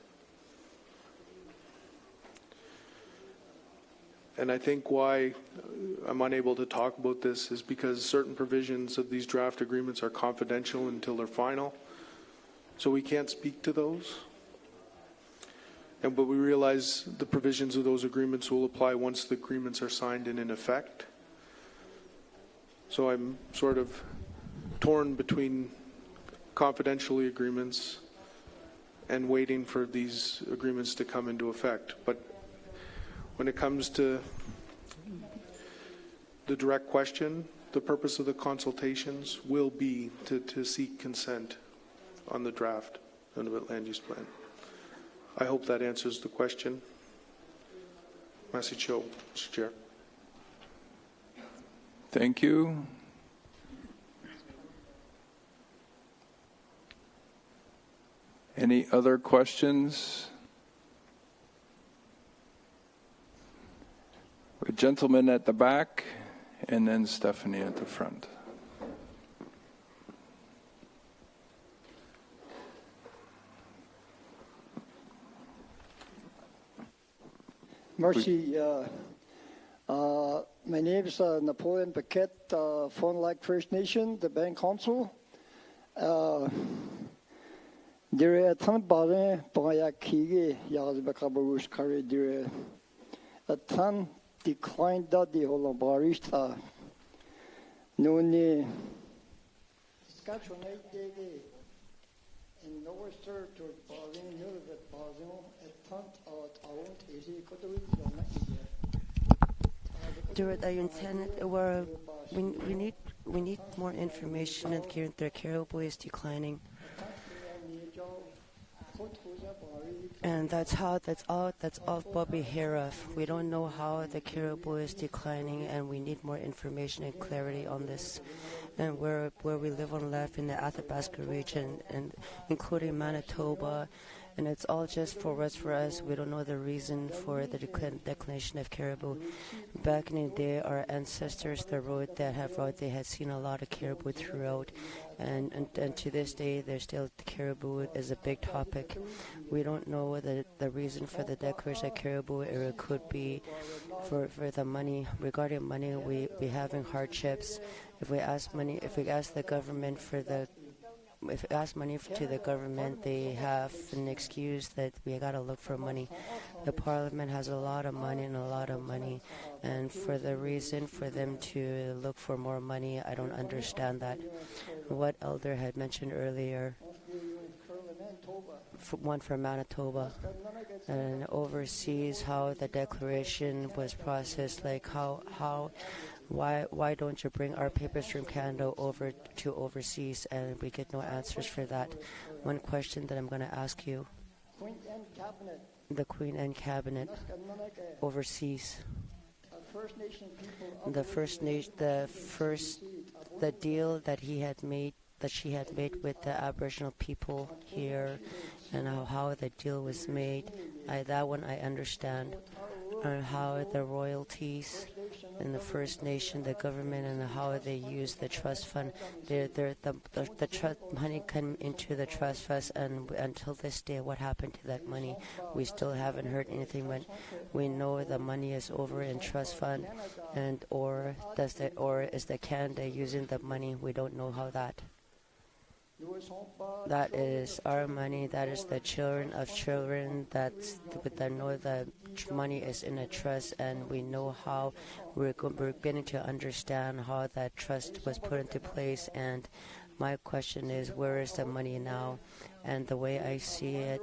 And I think why I'm unable to talk about this is because certain provisions of these draft agreements are confidential until they're final. So we can't speak to those. But we realize the provisions of those agreements will apply once the agreements are signed and in effect. So I'm sort of torn between confidential agreements and waiting for these agreements to come into effect. But when it comes to the direct question, the purpose of the consultations will be to seek consent on the draft Nunavut land use plan. I hope that answers the question. Massey Cho, Mr. Chair. Thank you. Any other questions? A gentleman at the back, and then Stephanie at the front. Merci. My name is Napoleon Paquette, Fond du Lac First Nation, the Bank Council. There are a ton of barin pour a kige, yaz bakabarus kare there a ton declined that the whole barista. No ne Saskatchewan in Nova Scotia to barin Nunavut barin a ton out out easy could we need more information, and the caribou is declining, and that's all what we hear of. We don't know how the caribou is declining, and we need more information and clarity on this. And where we live on left in the Athabasca region, and including Manitoba. And it's all just for us. We don't know the reason for the declination of caribou. Back in the day, our ancestors, they had seen a lot of caribou throughout. And to this day, there's still the caribou is a big topic. We don't know the reason for the declaration of caribou, or it could be for the money. Regarding money, we having hardships. If we ask the government if we ask money to the government, they have an excuse that we got to look for money. The parliament has a lot of money, and for the reason for them to look for more money, I don't understand that. What Elder had mentioned earlier, one from Manitoba, and overseas, how the declaration was processed, like why don't you bring our papers from Canada over to overseas, and we get no answers for that. One question that I'm going to ask you, the Queen and Cabinet overseas, the deal that she had made with the Aboriginal people here, and how the deal was made, that one I understand. And how the royalties in the First Nation, the government, and how they use the trust fund. The money came into the trust fund, and until this day, what happened to that money? We still haven't heard anything. When we know the money is over in trust fund, and or is the Canada using the money? We don't know how that. That is our money. That is the children of children. That know the money is in a trust, and we know how we're beginning to understand how that trust was put into place. And my question is, where is the money now? And the way I see it,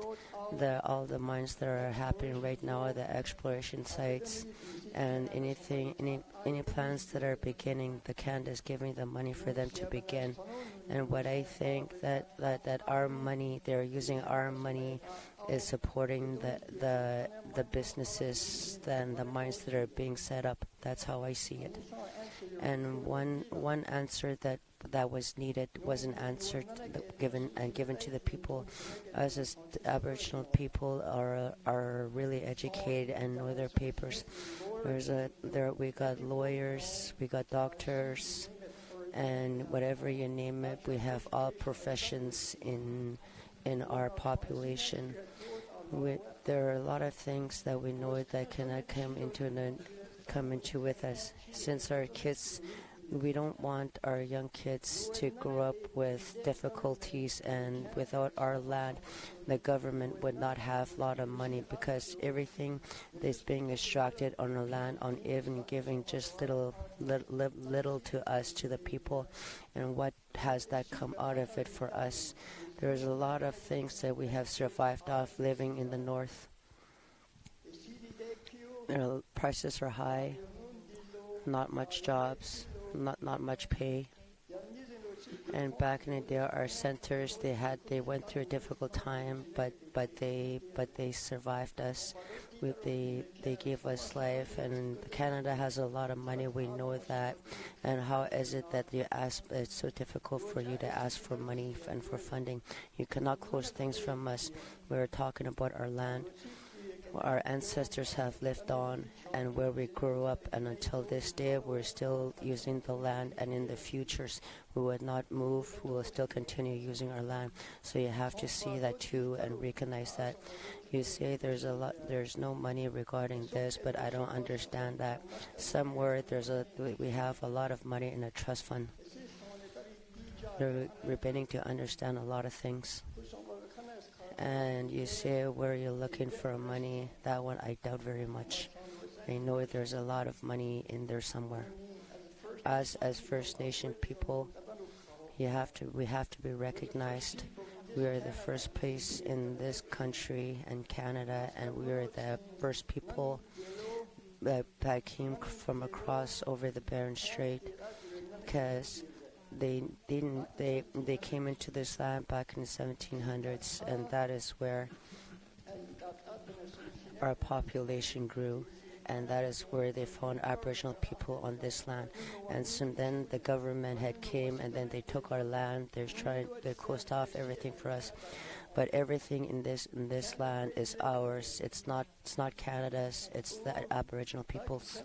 all the mines that are happening right now are the exploration sites, and any plans that are beginning, the Canada is giving the money for them to begin. And what I think that our money, they're using our money, is supporting the businesses and the mines that are being set up. That's how I see it. And one answer that was needed wasn't answered, given to the people. Us as Aboriginal people are really educated and know their papers. We got lawyers, we got doctors, and whatever you name it, we have all professions in our population. There are a lot of things that we know that cannot come into with us. Since our kids, we don't want our young kids to grow up with difficulties, and without our land, the government would not have a lot of money, because everything that's being extracted on our land, on even giving just little to us, to the people. And what has that come out of it for us? There's a lot of things that we have survived off living in the north. Prices are high, not much jobs, not much pay. And back in the day, our centers, they went through a difficult time, but they survived us. They gave us life, and Canada has a lot of money. We know that. And how is it that it's so difficult for you to ask for money and for funding? You cannot close things from us. We're talking about our land. Our ancestors have lived on, and where we grew up, and until this day we're still using the land, and in the futures we would not move. We will still continue using our land. So you have to see that too and recognize that. You say there's no money regarding this, but I don't understand that. Somewhere we have a lot of money in a trust fund. We're beginning to understand a lot of things. And you say where you're looking for money, that one I doubt very much. I know there's a lot of money in there somewhere. Us as First Nation people, we have to be recognized. We are the first place in this country and Canada, and we are the first people that came from across over the Bering Strait, because they came into this land back in the 1700s, and that is where our population grew, and that is where they found Aboriginal people on this land. And so then the government had came, and then they took our land. They closed off everything for us, but everything in this land is ours. It's not Canada's. It's the Aboriginal people's.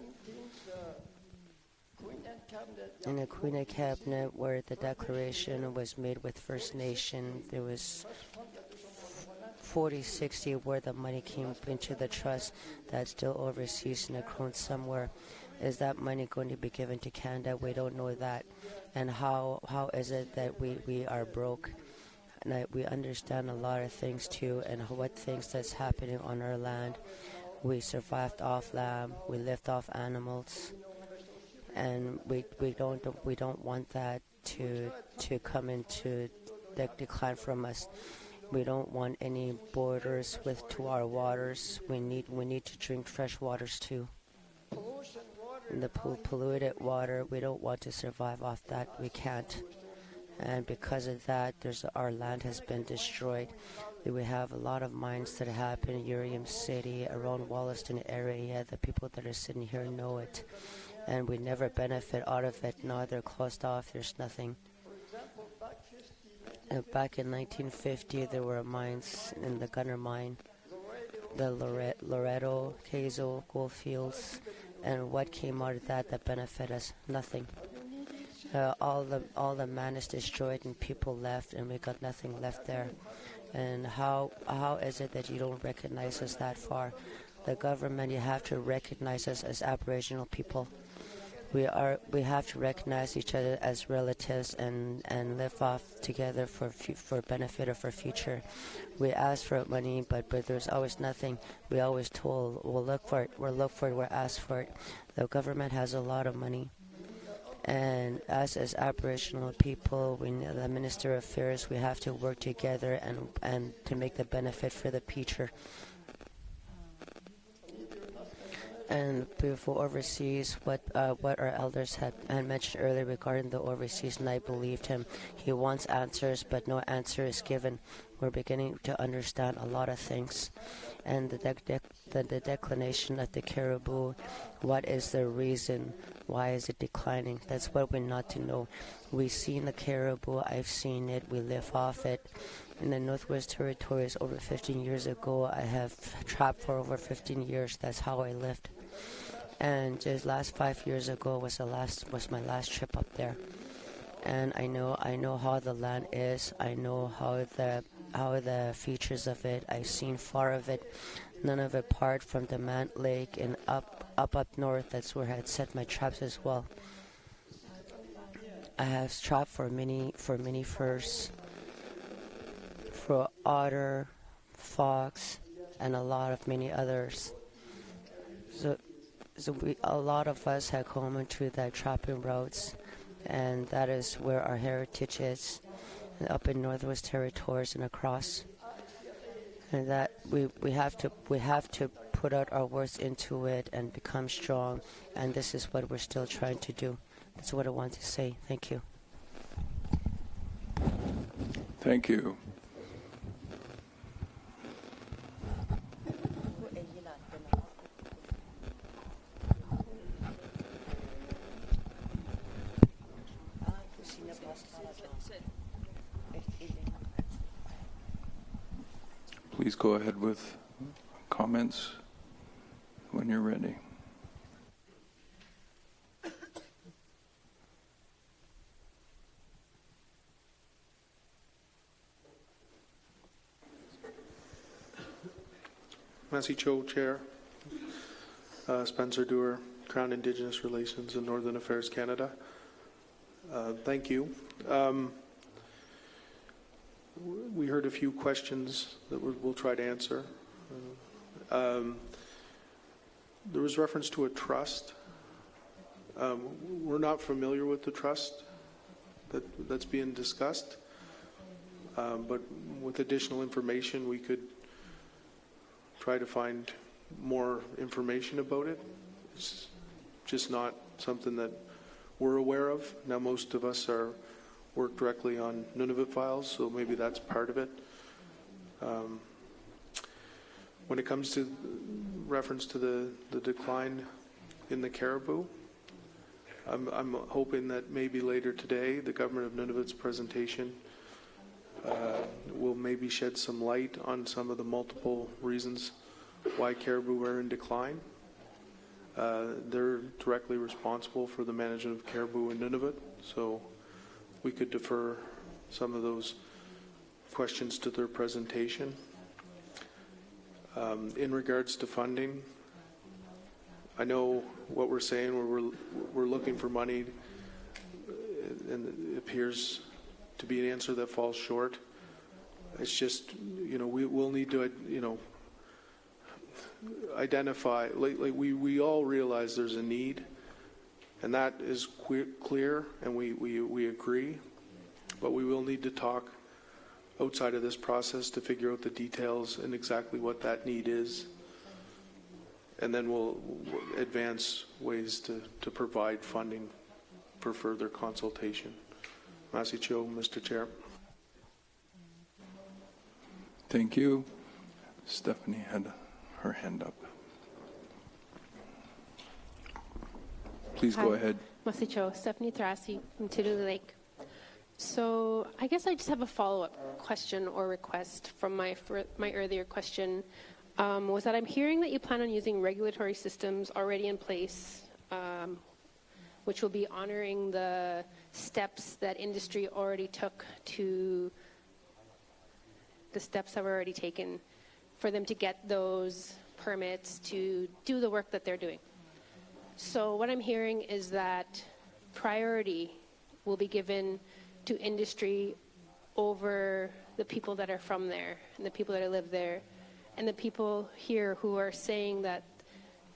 In the Queen Cabinet, where the declaration was made with First Nation, there was 40-60 where the money came into the trust that's still overseas in a crone somewhere. Is that money going to be given to Canada? We don't know that. And how is it that we are broke? And we understand a lot of things too, and what things that's happening on our land. We survived off land. We lived off animals. And we don't want that to come into decline from us. We don't want any borders to our waters. We need to drink fresh waters too. And the polluted water, we don't want to survive off that. We can't. And because of that, our land has been destroyed. We have a lot of mines that happen in Urium City, around Wollaston area. The people that are sitting here know it. And we never benefit out of it. Now they're closed off. There's nothing. Back in 1950, there were mines in the Gunner Mine, the Loretto, Hazel, Goldfields, and what came out of that benefit us? Nothing. All the man is destroyed, and people left, and we got nothing left there. And how is it that you don't recognize us that far? The government, you have to recognize us as Aboriginal people. We have to recognize each other as relatives and live off together for benefit of our future. We ask for money, but there's always nothing. We always told we'll look for it. We'll ask for it. The government has a lot of money. And us as Aboriginal people, the Minister of Affairs, we have to work together and to make the benefit for the future. And before overseas, what our elders had mentioned earlier regarding the overseas, and I believed him. He wants answers, but no answer is given. We're beginning to understand a lot of things. And the declination of the caribou, what is the reason? Why is it declining? That's what we need to know. We've seen the caribou. I've seen it. We live off it. In the Northwest Territories over 15 years ago, I have trapped for over 15 years. That's how I lived. And just last 5 years ago was my last trip up there. And I know how the land is. I know how the features of it. I've seen far of it. None of it part from the Mant Lake and up north. That's where I had set my traps as well. I have trapped for many furs, for otter, fox, and many others. So a lot of us have come into that trapping routes, and that is where our heritage is, up in Northwest Territories and across. And that we have to put out our words into it and become strong. And this is what we're still trying to do. That's what I want to say. Thank you. Thank you. Please go ahead with comments when you're ready. Massey Cho, Chair. Spencer Dewar, Crown Indigenous Relations and Northern Affairs Canada. Thank you. We heard a few questions that we'll try to answer. There was reference to a trust. We're not familiar with the trust that's being discussed, but with additional information, we could try to find more information about it. It's just not something that we're aware of. Now, most of us work directly on Nunavut files, so maybe that's part of it. When it comes to reference to the decline in the caribou, I'm hoping that maybe later today the Government of Nunavut's presentation will maybe shed some light on some of the multiple reasons why caribou are in decline. They're directly responsible for the management of caribou in Nunavut, so we could defer some of those questions to their presentation. In regards to funding, I know what we're saying. We're looking for money, and it appears to be an answer that falls short. It's just, we'll need to, identify. We all realize there's a need, and that is clear, and we agree. But we will need to talk outside of this process to figure out the details and exactly what that need is. And then we'll advance ways to provide funding for further consultation. Massey Cho, Mr. Chair. Thank you. Stephanie had her hand up. Please go ahead. Massey Cho, Stephanie Thrassi from Tiduli Lake. So I guess I just have a follow-up question or request from my earlier question. Was that I'm hearing that you plan on using regulatory systems already in place, which will be honoring the steps that industry already took the steps that were already taken for them to get those permits to do the work that they're doing. So what I'm hearing is that priority will be given to industry over the people that are from there and the people that live there and the people here who are saying that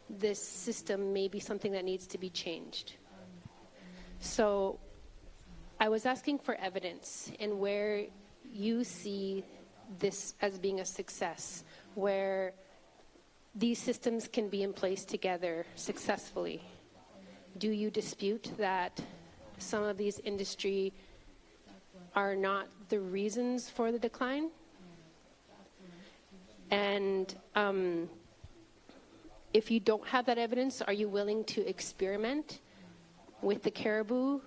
this system may be something that needs to be changed. So I was asking for evidence and where you see this as being a success, where these systems can be in place together successfully. Do you dispute that some of these industry are not the reasons for the decline? And if you don't have that evidence, are you willing to experiment with the caribou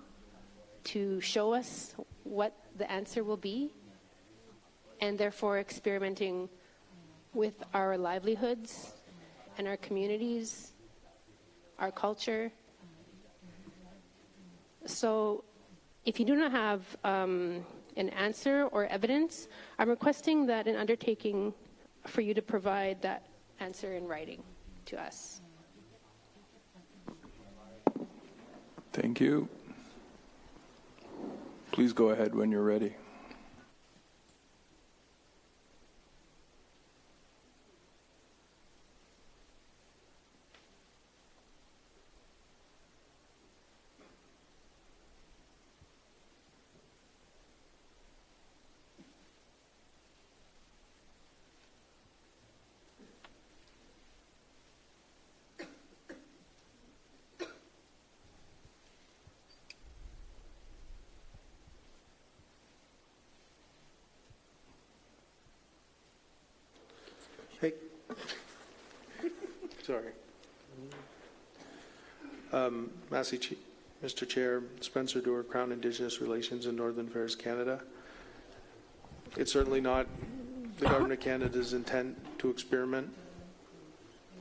to show us what the answer will be, and therefore experimenting with our livelihoods and our communities, our culture? So if you do not have an answer or evidence, I'm requesting that an undertaking for you to provide that answer in writing to us. Thank you. Please go ahead when you're ready. Hey. Sorry. Mr. Chair, Spencer Doerr, Crown Indigenous Relations in Northern Affairs Canada. It's certainly not the Government of Canada's intent to experiment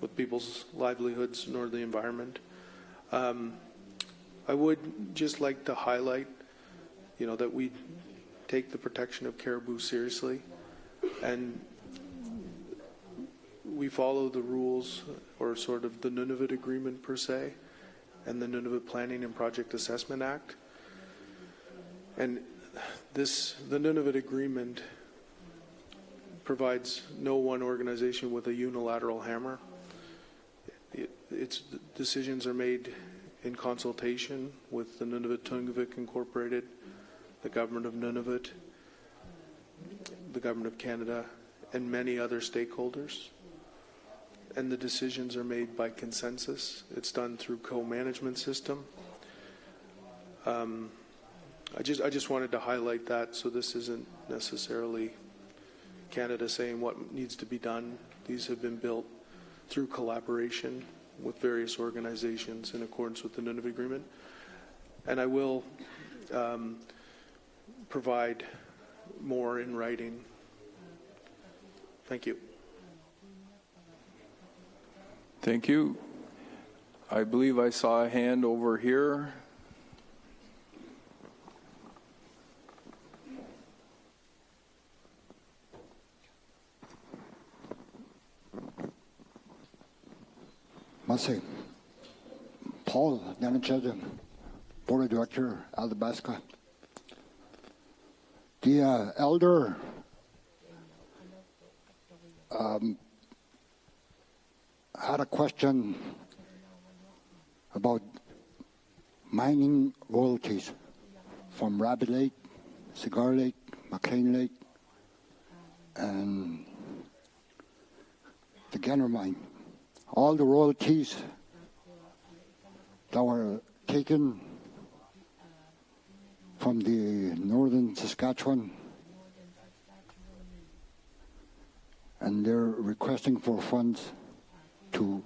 with people's livelihoods nor the environment. I would just like to highlight, that we take the protection of caribou seriously, and we follow the rules, or sort of the Nunavut Agreement per se, and the Nunavut Planning and Project Assessment Act. And the Nunavut Agreement provides no one organization with a unilateral hammer. Its decisions are made in consultation with the Nunavut Tungavik Incorporated, the Government of Nunavut, the Government of Canada, and many other stakeholders. And the decisions are made by consensus. It's done through co-management system. I just wanted to highlight that, so this isn't necessarily Canada saying what needs to be done. These have been built through collaboration with various organizations in accordance with the Nunavut Agreement. And I will provide more in writing. Thank you. Thank you. I believe I saw a hand over here. Masi, Paul Danichadam, Board of Director, Athabasca. The elder had a question about mining royalties from Rabbit Lake, Cigar Lake, McLean Lake, and the Genner mine. All the royalties that were taken from the northern Saskatchewan, and they're requesting for funds to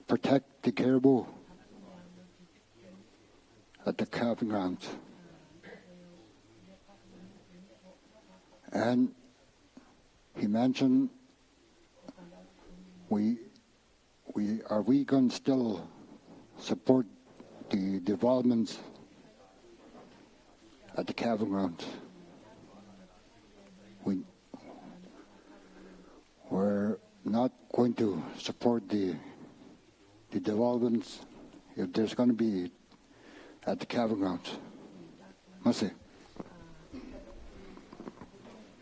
protect the caribou at the calving grounds. And he mentioned, we going to still support the developments at the calving grounds? we're not going to support the developments if there's going to be at the campgrounds. Merci.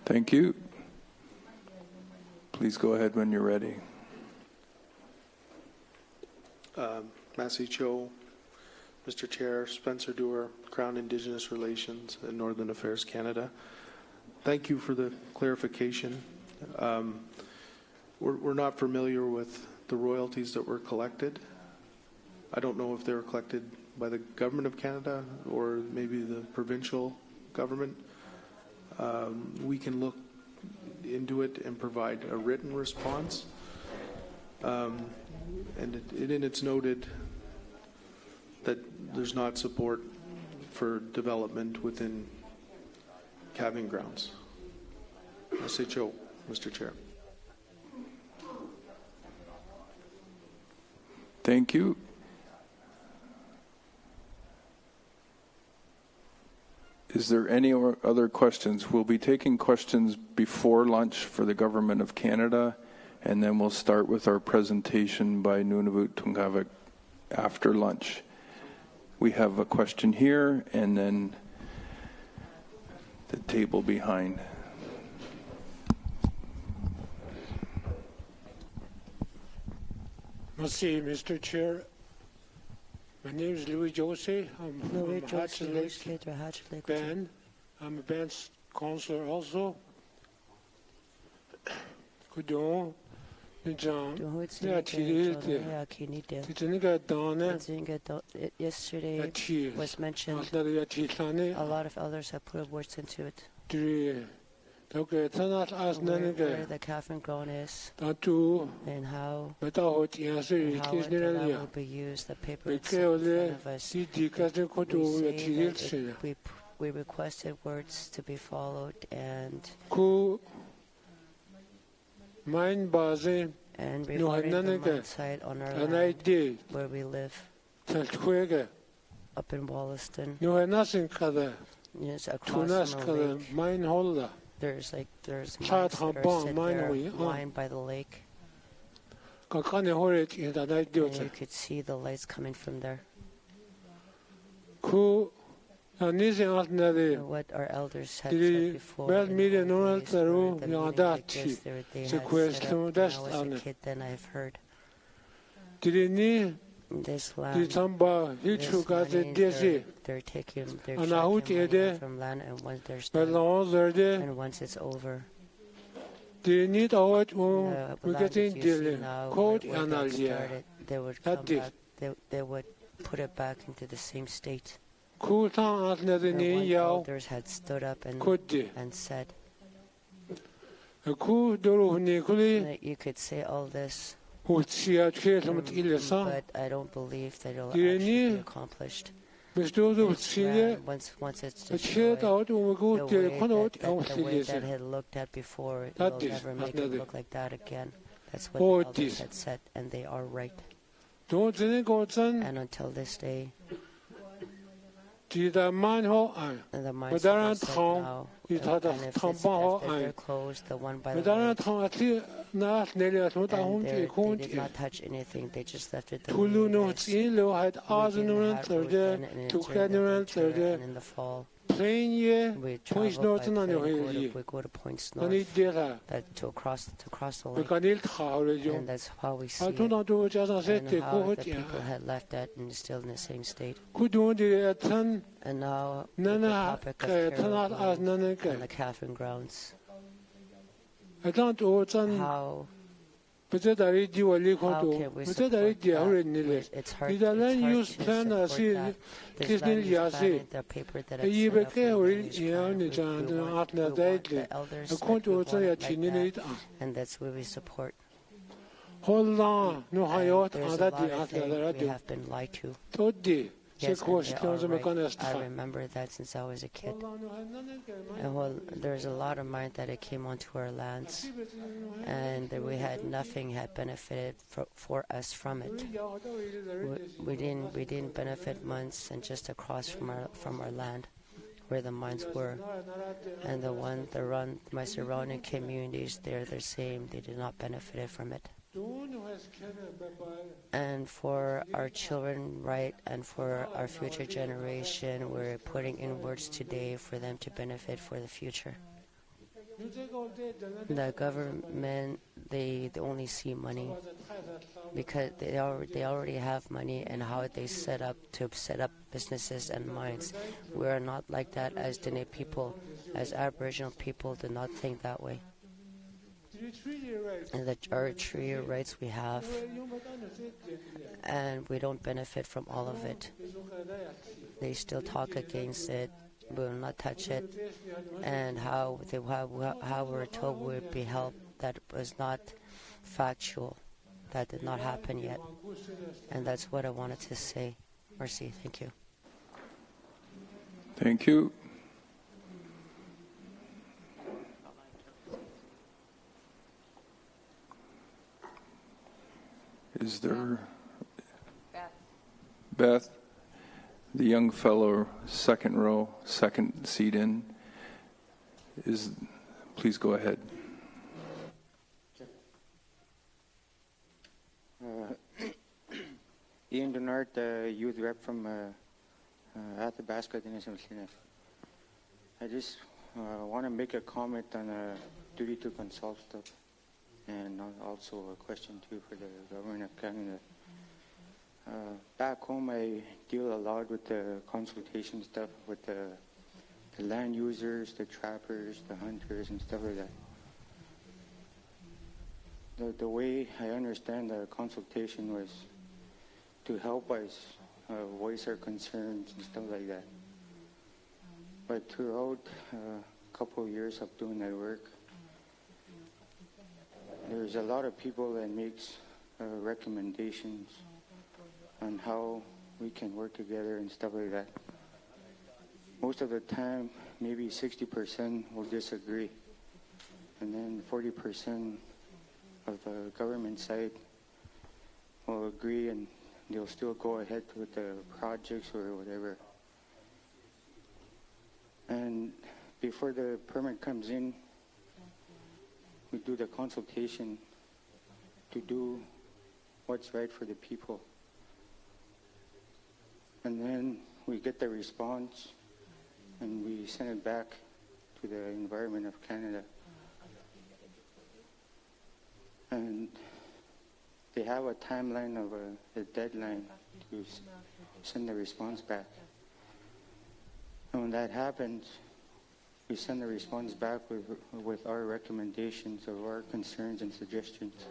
Thank you. Please go ahead when you're ready. Massey Cho, Mr. Chair, Spencer Dewar, Crown Indigenous Relations and Northern Affairs Canada. Thank you for the clarification. We're not familiar with the royalties that were collected. I don't know if they were collected by the Government of Canada or maybe the provincial government. We can look into it and provide a written response. And it's noted that there's not support for development within calving grounds. SHO, Mr. Chair. Thank you. Is there any other questions? We'll be taking questions before lunch for the Government of Canada, and then we'll start with our presentation by Nunavut Tungavik after lunch. We have a question here, and then the table behind. Merci, Mr. Chair. My name is Louis Jose. I'm from Hatchet Lake band. I'm a band counselor also. Kudon, yesterday was mentioned. A lot of elders have put words into it. Where the calving ground is, and how the land will be used, the paper in front of us. We requested words to be followed and regarding the mine site on our land where we live, up in Wollaston. Yes, across from the lake. There's mines that are set there, lying by the lake. And you could see the lights coming from there. What our elders had said before, they had said when I was a kid, then I've heard. This land, they're taking money from land, and once they're done, and once it's over, the land that you see now, where they started, they would come back, they would put it back into the same state. One elders had stood up and said, that you could say all this, but I don't believe that it'll actually be accomplished. This land, once it's destroyed, the way that had looked at before, it will never make it look like that again. That's what the elders had said, and they are right. And until this day, and the mines are set now, and if they're closed, the one by the lake, and they did not touch anything, they just left it the way it is. We didn't have road then, and it's during the winter and in the fall. We travel by plane, we go to points north, that to cross the lake, and that's how we see it, and how the people had left that and still in the same state. And now, the topic of caribou and the calving grounds. How can we support that? It's hard to support that. There's land use planning, the paper that I set up for land use plan. We want the elders that we want it like that, and that's what we support. There's a lot of things we have been lied to. Yes, and they are right. I remember that since I was a kid. And there's a lot of mine that it came onto our lands, and we had nothing had benefited for us from it. We didn't benefit months and just across from our land. where the mines were. And my surrounding communities, they're the same. They did not benefit from it. And for our children, right, and for our future generation, we're putting in words today for them to benefit for the future. The government, they only see money because they already have money and how they set up businesses and mines. We are not like that as Dene people, as Aboriginal people do not think that way. And our treaty rights we have, and we don't benefit from all of it. They still talk against it. We will not touch it, and how we're told we'd be helped, that was not factual. That did not happen yet, and that's what I wanted to say. Merci, thank you. Thank you. Is there Beth? The young fellow, second row, second seat in, please go ahead. Ian Denard, youth rep from Athabasca. I just want to make a comment on duty to consult stuff, and also a question too for the government of Canada. Back home, I deal a lot with the consultation stuff with the land users, the trappers, the hunters, and stuff like that. The way I understand the consultation was to help us voice our concerns and stuff like that. But throughout a couple of years of doing that work, there's a lot of people that makes recommendations on how we can work together and stuff like that. Most of the time, maybe 60% will disagree, and then 40% of the government side will agree, and they'll still go ahead with the projects or whatever. And before the permit comes in, we do the consultation to do what's right for the people. And then we get the response, and we send it back to the Environment of Canada. And they have a timeline of a deadline to send the response back. And when that happens, we send the response back with our recommendations or our concerns and suggestions.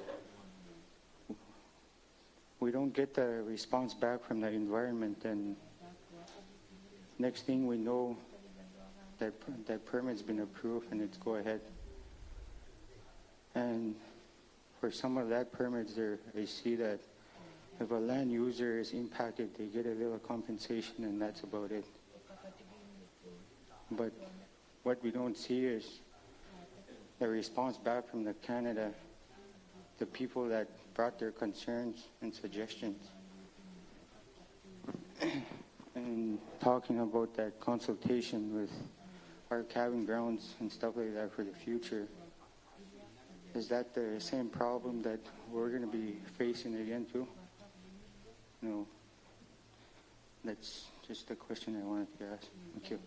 We don't get the response back from the environment, and next thing we know, that permit's been approved and it's go ahead. And for some of that permits there, I see that if a land user is impacted, they get a little compensation, and that's about it. But what we don't see is the response back from the Canada, the people that brought their concerns and suggestions. And talking about that consultation with our cabin grounds and stuff like that for the future, is that the same problem that we're going to be facing again too? No. That's just a question I wanted to ask. Thank you.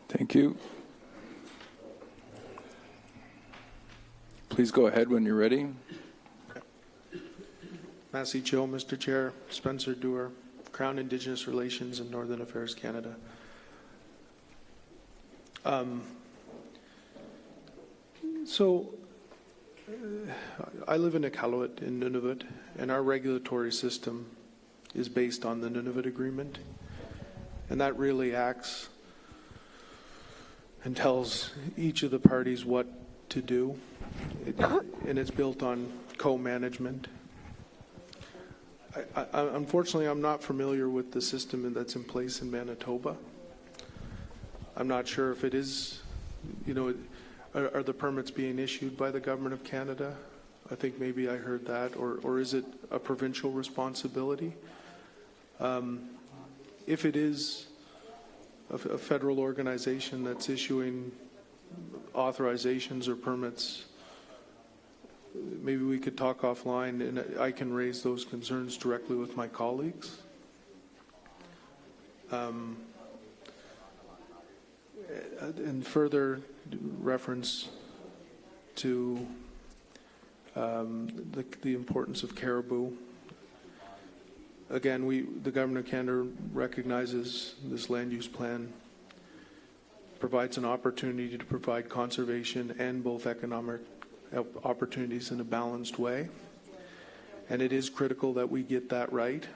Thank you. Please go ahead when you're ready. Massey Cho, Mr. Chair, Spencer Dewar, Crown Indigenous Relations and Northern Affairs Canada. I live in Iqaluit in Nunavut, and our regulatory system is based on the Nunavut Agreement, and that really acts and tells each of the parties what to do, and it's built on co-management. Unfortunately, I'm not familiar with the system that's in place in Manitoba. I'm not sure if it is, are the permits being issued by the Government of Canada? I think maybe I heard that, or is it a provincial responsibility? If it is a federal organization that's issuing authorizations or permits. Maybe we could talk offline and I can raise those concerns directly with my colleagues. In further reference to the importance of caribou, again, the Government of Canada recognizes this land use plan provides an opportunity to provide conservation and both economic opportunities in a balanced way. And it is critical that we get that right.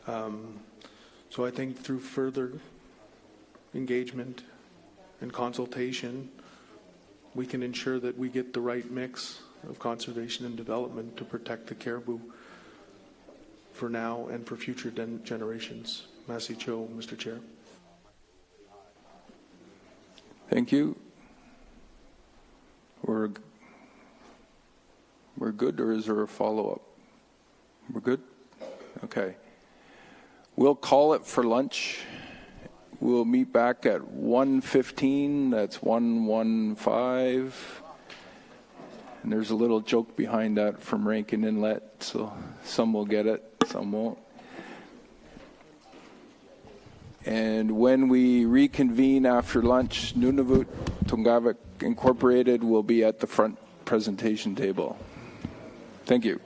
So I think through further engagement and consultation, we can ensure that we get the right mix of conservation and development to protect the caribou for now and for future generations. Masi Cho, Mr. Chair. Thank you. We're good, or is there a follow-up? We're good? Okay. We'll call it for lunch. We'll meet back at 1:15. That's 1:15. And there's a little joke behind that from Rankin Inlet, so some will get it, some won't. And when we reconvene after lunch, Nunavut Tungavik Incorporated will be at the front presentation table. Thank you.